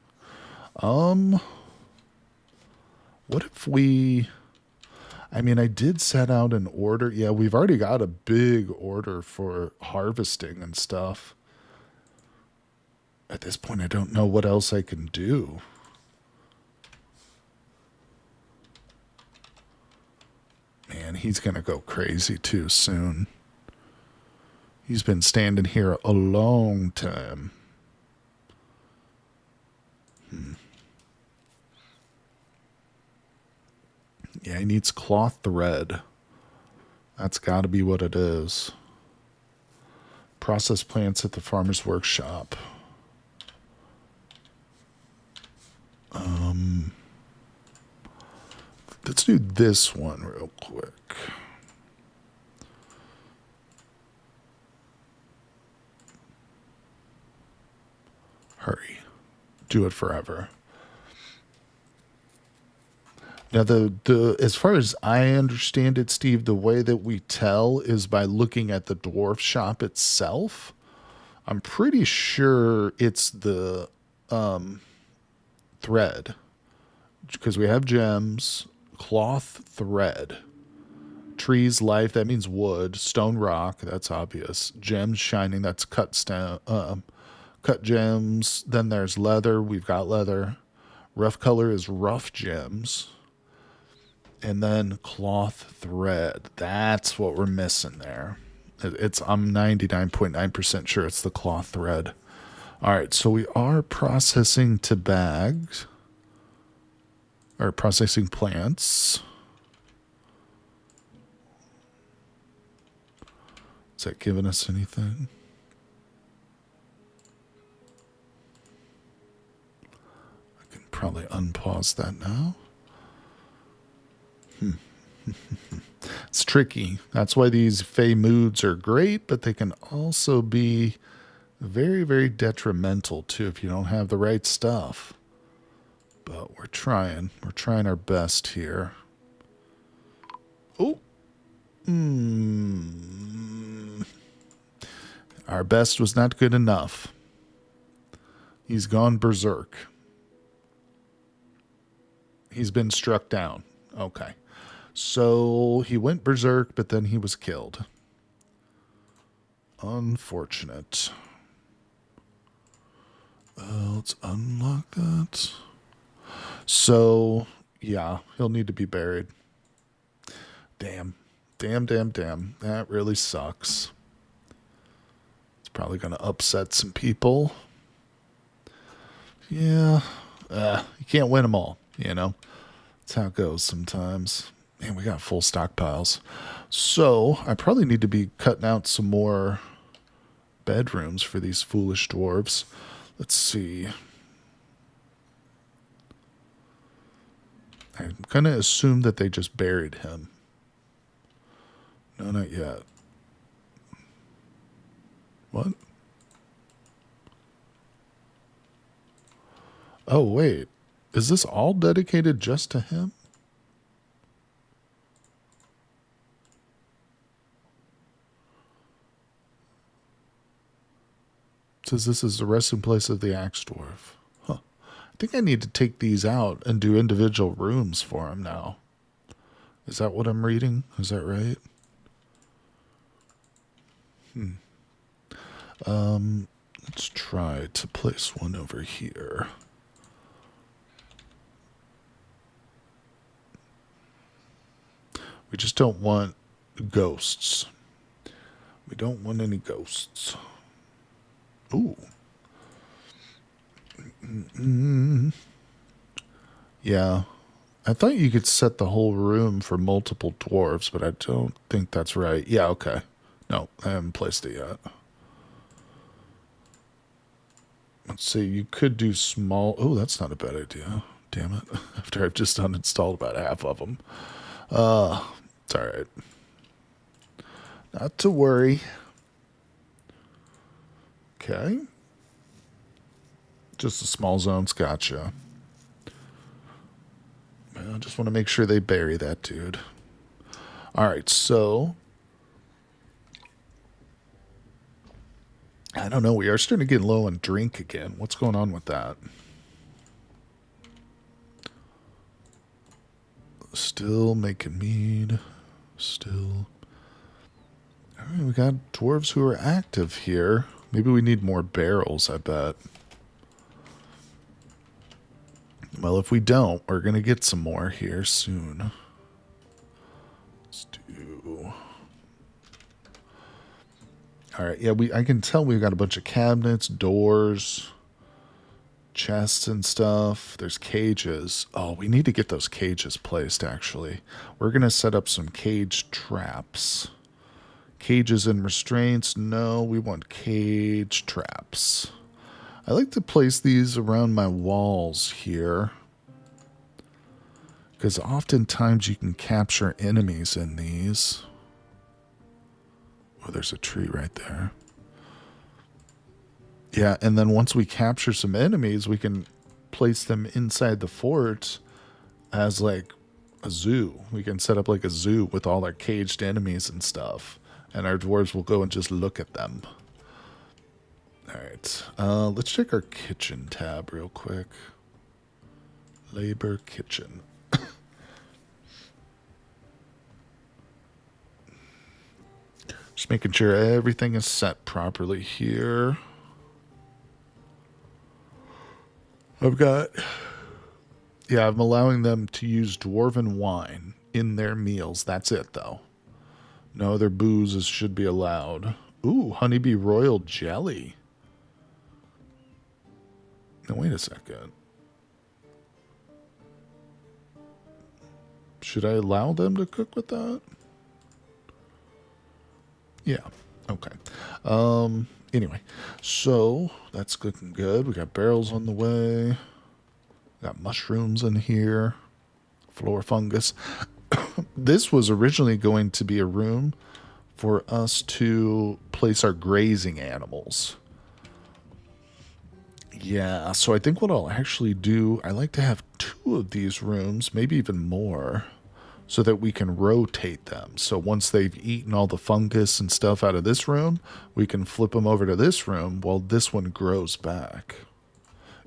What if we, I mean, I did set out an order. Yeah, we've already got a big order for harvesting and stuff. At this point, I don't know what else I can do. Man, he's going to go crazy too soon. He's been standing here a long time. Yeah, he needs cloth thread. That's got to be what it is. Process plants at the farmer's workshop. Let's do this one real quick. Hurry. Do it forever. Now, the as far as I understand it, Steve, the way that we tell is by looking at the dwarf shop itself. I'm pretty sure it's the thread, because we have gems, cloth, thread, trees, life, that means wood, stone, rock, that's obvious, gems, shining, that's cut stone, cut gems. Then there's leather, we've got leather. Rough color is rough gems. And then cloth thread. That's what we're missing there. I'm 99.9% sure it's the cloth thread. All right, so we are processing to bags. Or processing plants. Is that giving us anything? I can probably unpause that now. It's tricky. That's why these fey moods are great, but they can also be very, very detrimental too if you don't have the right stuff. But we're trying. We're trying our best here. Oh. Our best was not good enough. He's gone berserk. He's been struck down. Okay. So he went berserk, but then he was killed. Unfortunate. Let's unlock that. So, yeah, he'll need to be buried. Damn. Damn. That really sucks. It's probably going to upset some people. Yeah. You can't win them all, you know. That's how it goes sometimes. Man, we got full stockpiles. So I probably need to be cutting out some more bedrooms for these foolish dwarves. Let's see. I'm going to assume that they just buried him. No, not yet. What? Oh, wait. Is this all dedicated just to him? It says this is the resting place of the axe dwarf. Huh. I think I need to take these out and do individual rooms for him now. Is that what I'm reading? Is that right? Let's try to place one over here. We just don't want ghosts. We don't want any ghosts. Ooh. Yeah. I thought you could set the whole room for multiple dwarves, but I don't think that's right. Yeah, okay. No, I haven't placed it yet. Let's see, you could do small... Oh, that's not a bad idea. Damn it. After I've just uninstalled about half of them. It's all right. Not to worry. Okay. Just the small zones, gotcha. I just want to make sure they bury that dude. All right, so I don't know. We are starting to get low on drink again. What's going on with that? Still making mead. Still. All right, we got dwarves who are active here. Maybe we need more barrels, I bet. Well, if we don't, we're going to get some more here soon. Let's do... All right, yeah, I can tell we've got a bunch of cabinets, doors, chests and stuff. There's cages. Oh, we need to get those cages placed, actually. We're going to set up some cage traps. Cages and restraints. No, we want cage traps. I like to place these around my walls here, because oftentimes you can capture enemies in these. Oh, there's a tree right there. Yeah, and then once we capture some enemies, we can place them inside the fort as like a zoo. We can set up like a zoo with all our caged enemies and stuff, and our dwarves will go and just look at them. All right, let's check our kitchen tab real quick. Labor kitchen. Just making sure everything is set properly here. I'm allowing them to use dwarven wine in their meals. That's it, though. No other boozes should be allowed. Ooh, honeybee royal jelly. Now, wait a second. Should I allow them to cook with that? Yeah. Okay. Anyway, so that's looking good. We got barrels on the way. Got mushrooms in here. Floor fungus. This was originally going to be a room for us to place our grazing animals. Yeah, so I think what I'll actually do, I like to have 2 of these rooms, maybe even more, so that we can rotate them. So once they've eaten all the fungus and stuff out of this room, we can flip them over to this room while this one grows back.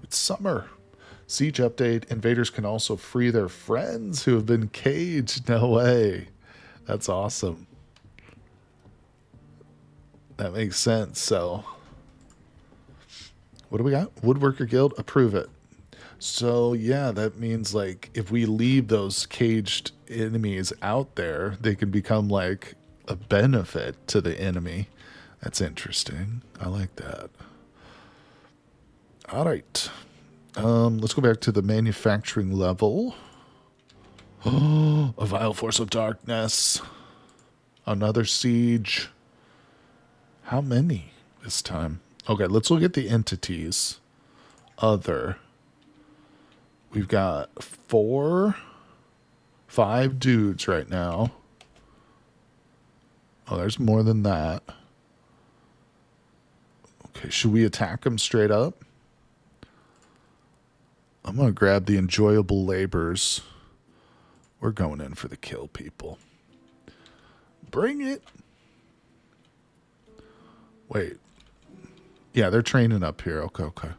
It's summer. Siege update. Invaders can also free their friends who have been caged. No way. That's awesome. That makes sense. So what do we got? Woodworker Guild, approve it. So yeah, that means like if we leave those caged enemies out there, they can become like a benefit to the enemy. That's interesting. I like that. All right. Let's go back to the manufacturing level. Oh, a vile force of darkness. Another siege. How many this time? Okay, let's look at the entities. Other. We've got 5 dudes right now. Oh, there's more than that. Okay, should we attack them straight up? I'm going to grab the enjoyable labors. We're going in for the kill, people. Bring it. Wait. Yeah, they're training up here. Okay.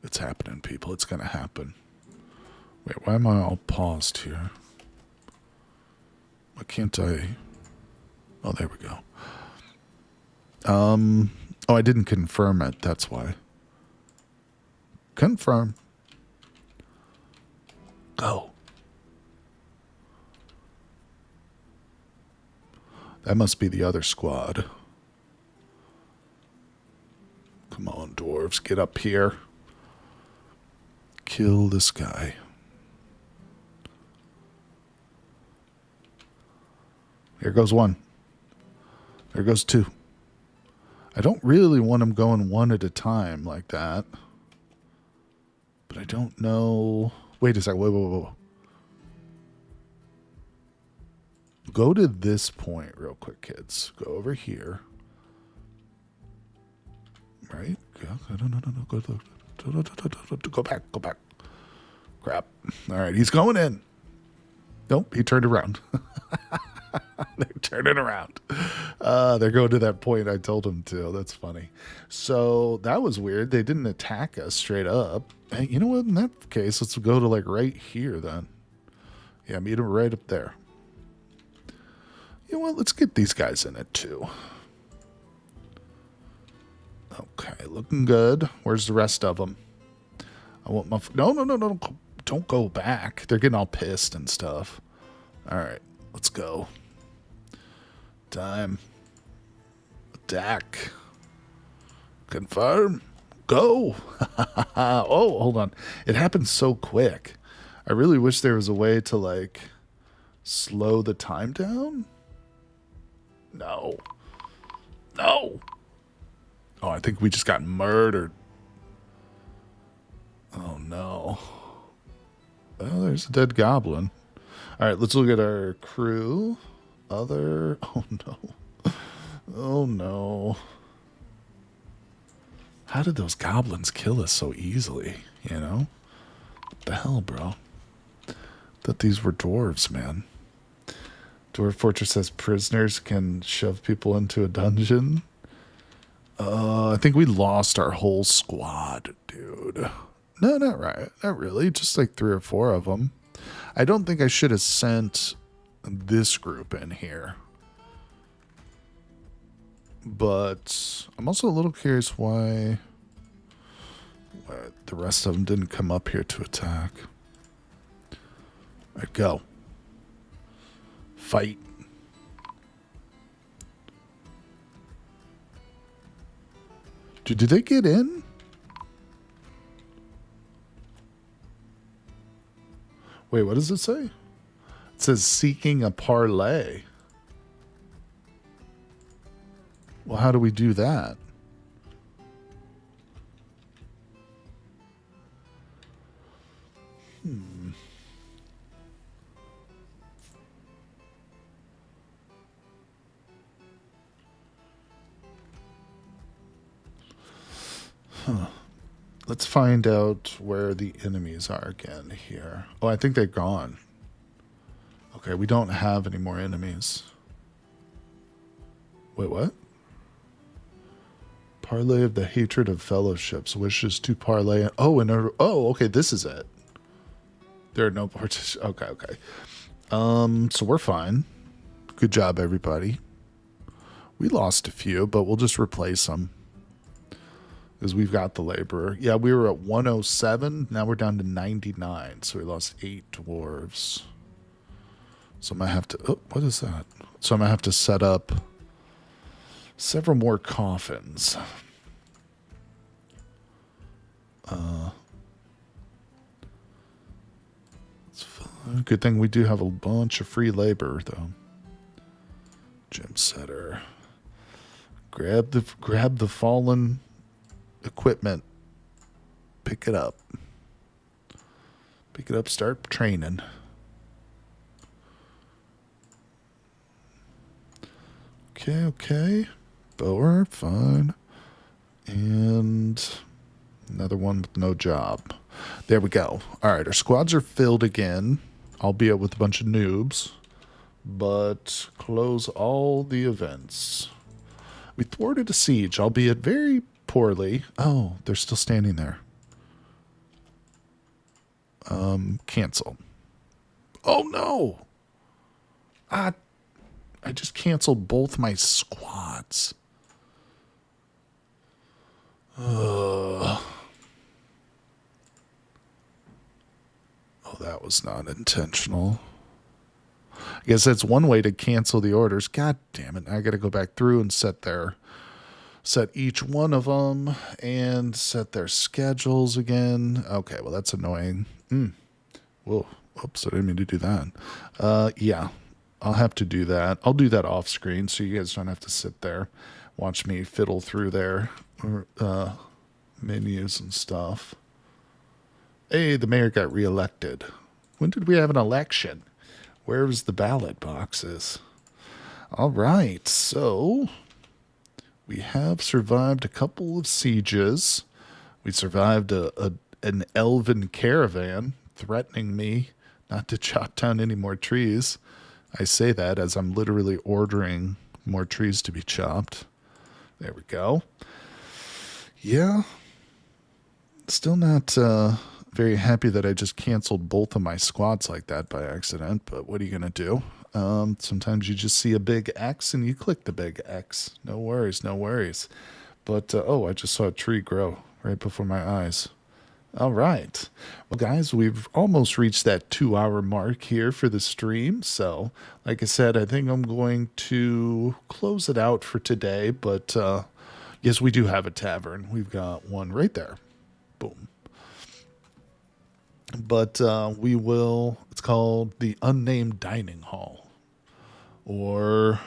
It's happening, people. It's going to happen. Wait, why am I all paused here? Why can't I? Oh, there we go. Oh, I didn't confirm it. That's why. Confirm. Go. That must be the other squad. Come on, dwarves, get up here. Kill this guy. Here goes 1. There goes 2. I don't really want them going one at a time like that. But I don't know. Wait a second. Whoa. Go to this point real quick, kids. Go over here. right? No. Go back. Go back. Crap. All right, he's going in. Nope, he turned around. They're turning around. They're going to that point I told them to. That's funny. So that was weird. They didn't attack us straight up. Hey, you know what? In that case, let's go to like right here then. Yeah, meet them right up there. You know what? Let's get these guys in it too. Okay, looking good. Where's the rest of them? I want my... No. Don't go back. They're getting all pissed and stuff. All right, let's go. Time. Attack. Confirm. Go. Oh, hold on. It happened so quick. I really wish there was a way to, like, slow the time down. No. No. Oh, I think we just got murdered. Oh, no. Oh, there's a dead goblin. All right, let's look at our crew. Other... Oh, no. Oh, no. How did those goblins kill us so easily, you know? What the hell, bro? Thought these were dwarves, man. Dwarf Fortress says prisoners can shove people into a dungeon. I think we lost our whole squad, dude. No, not right. Not really. Just like 3 or 4 of them. I don't think I should have sent this group in here. But I'm also a little curious why the rest of them didn't come up here to attack. All right, go. Fight. Dude, did they get in? Wait, what does it say? It says seeking a parlay. Well, how do we do that? Huh. Let's find out where the enemies are again here. Oh, I think they're gone. Okay, we don't have any more enemies. Wait, what? Parlay of the hatred of fellowships wishes to parlay. Oh, okay, this is it. There are no parts. Okay. So we're fine. Good job, everybody. We lost a few, but we'll just replace them. Because we've got the laborer. Yeah, we were at 107. Now we're down to 99. So we lost 8 dwarves. So I might have to... Oh, what is that? So I might have to set up several more coffins. It's fine. Good thing we do have a bunch of free labor, though. Gem setter. Grab the fallen equipment. Pick it up. Start training. Okay. Bower, fine. And another one with no job. There we go. All right, our squads are filled again, albeit with a bunch of noobs. But close all the events. We thwarted a siege, albeit very poorly. Oh, they're still standing there. Cancel. Oh, no. I just canceled both my squads. Oh, that was not intentional. I guess that's one way to cancel the orders. God damn it. I got to go back through and set each one of them and set their schedules again. Okay, well, that's annoying. Whoa. Oops, I didn't mean to do that. Yeah, I'll have to do that. I'll do that off screen so you guys don't have to sit there. Watch me fiddle through their menus and stuff. Hey, the mayor got reelected. When did we have an election? Where's the ballot boxes? All right, so We have survived a couple of sieges. We survived an elven caravan threatening me not to chop down any more trees. I say that as I'm literally ordering more trees to be chopped. There we go. Yeah, still not very happy that I just canceled both of my squads like that by accident, but what are you going to do? Sometimes you just see a big X and you click the big X. No worries, no worries. But, oh, I just saw a tree grow right before my eyes. All right. Well, guys, we've almost reached that 2-hour mark here for the stream. So, like I said, I think I'm going to close it out for today. But, yes, we do have a tavern. We've got one right there. Boom. But we will, it's called the Unnamed Dining Hall. Or,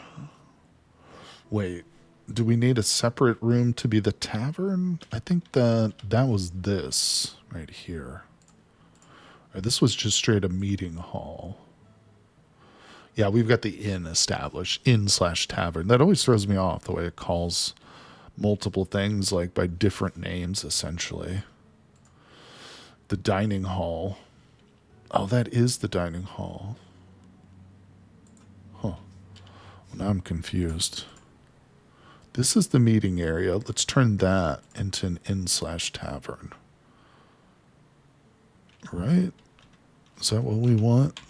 wait, do we need a separate room to be the tavern? I think that was this right here. Or this was just straight a meeting hall. Yeah, we've got the inn established, inn/tavern. That always throws me off, the way it calls multiple things like by different names, essentially. The dining hall. Oh, that is the dining hall. Huh. Well, now I'm confused. This is the meeting area. Let's turn that into an inn/tavern. Right? Is that what we want?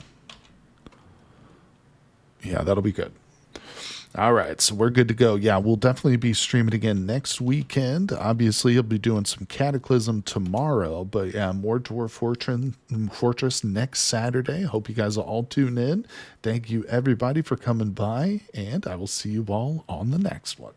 Yeah, that'll be good. All right, so we're good to go. Yeah, we'll definitely be streaming again next weekend. Obviously, I'll be doing some Cataclysm tomorrow, but yeah, more Dwarf Fortress next Saturday. Hope you guys will all tune in. Thank you, everybody, for coming by, and I will see you all on the next one.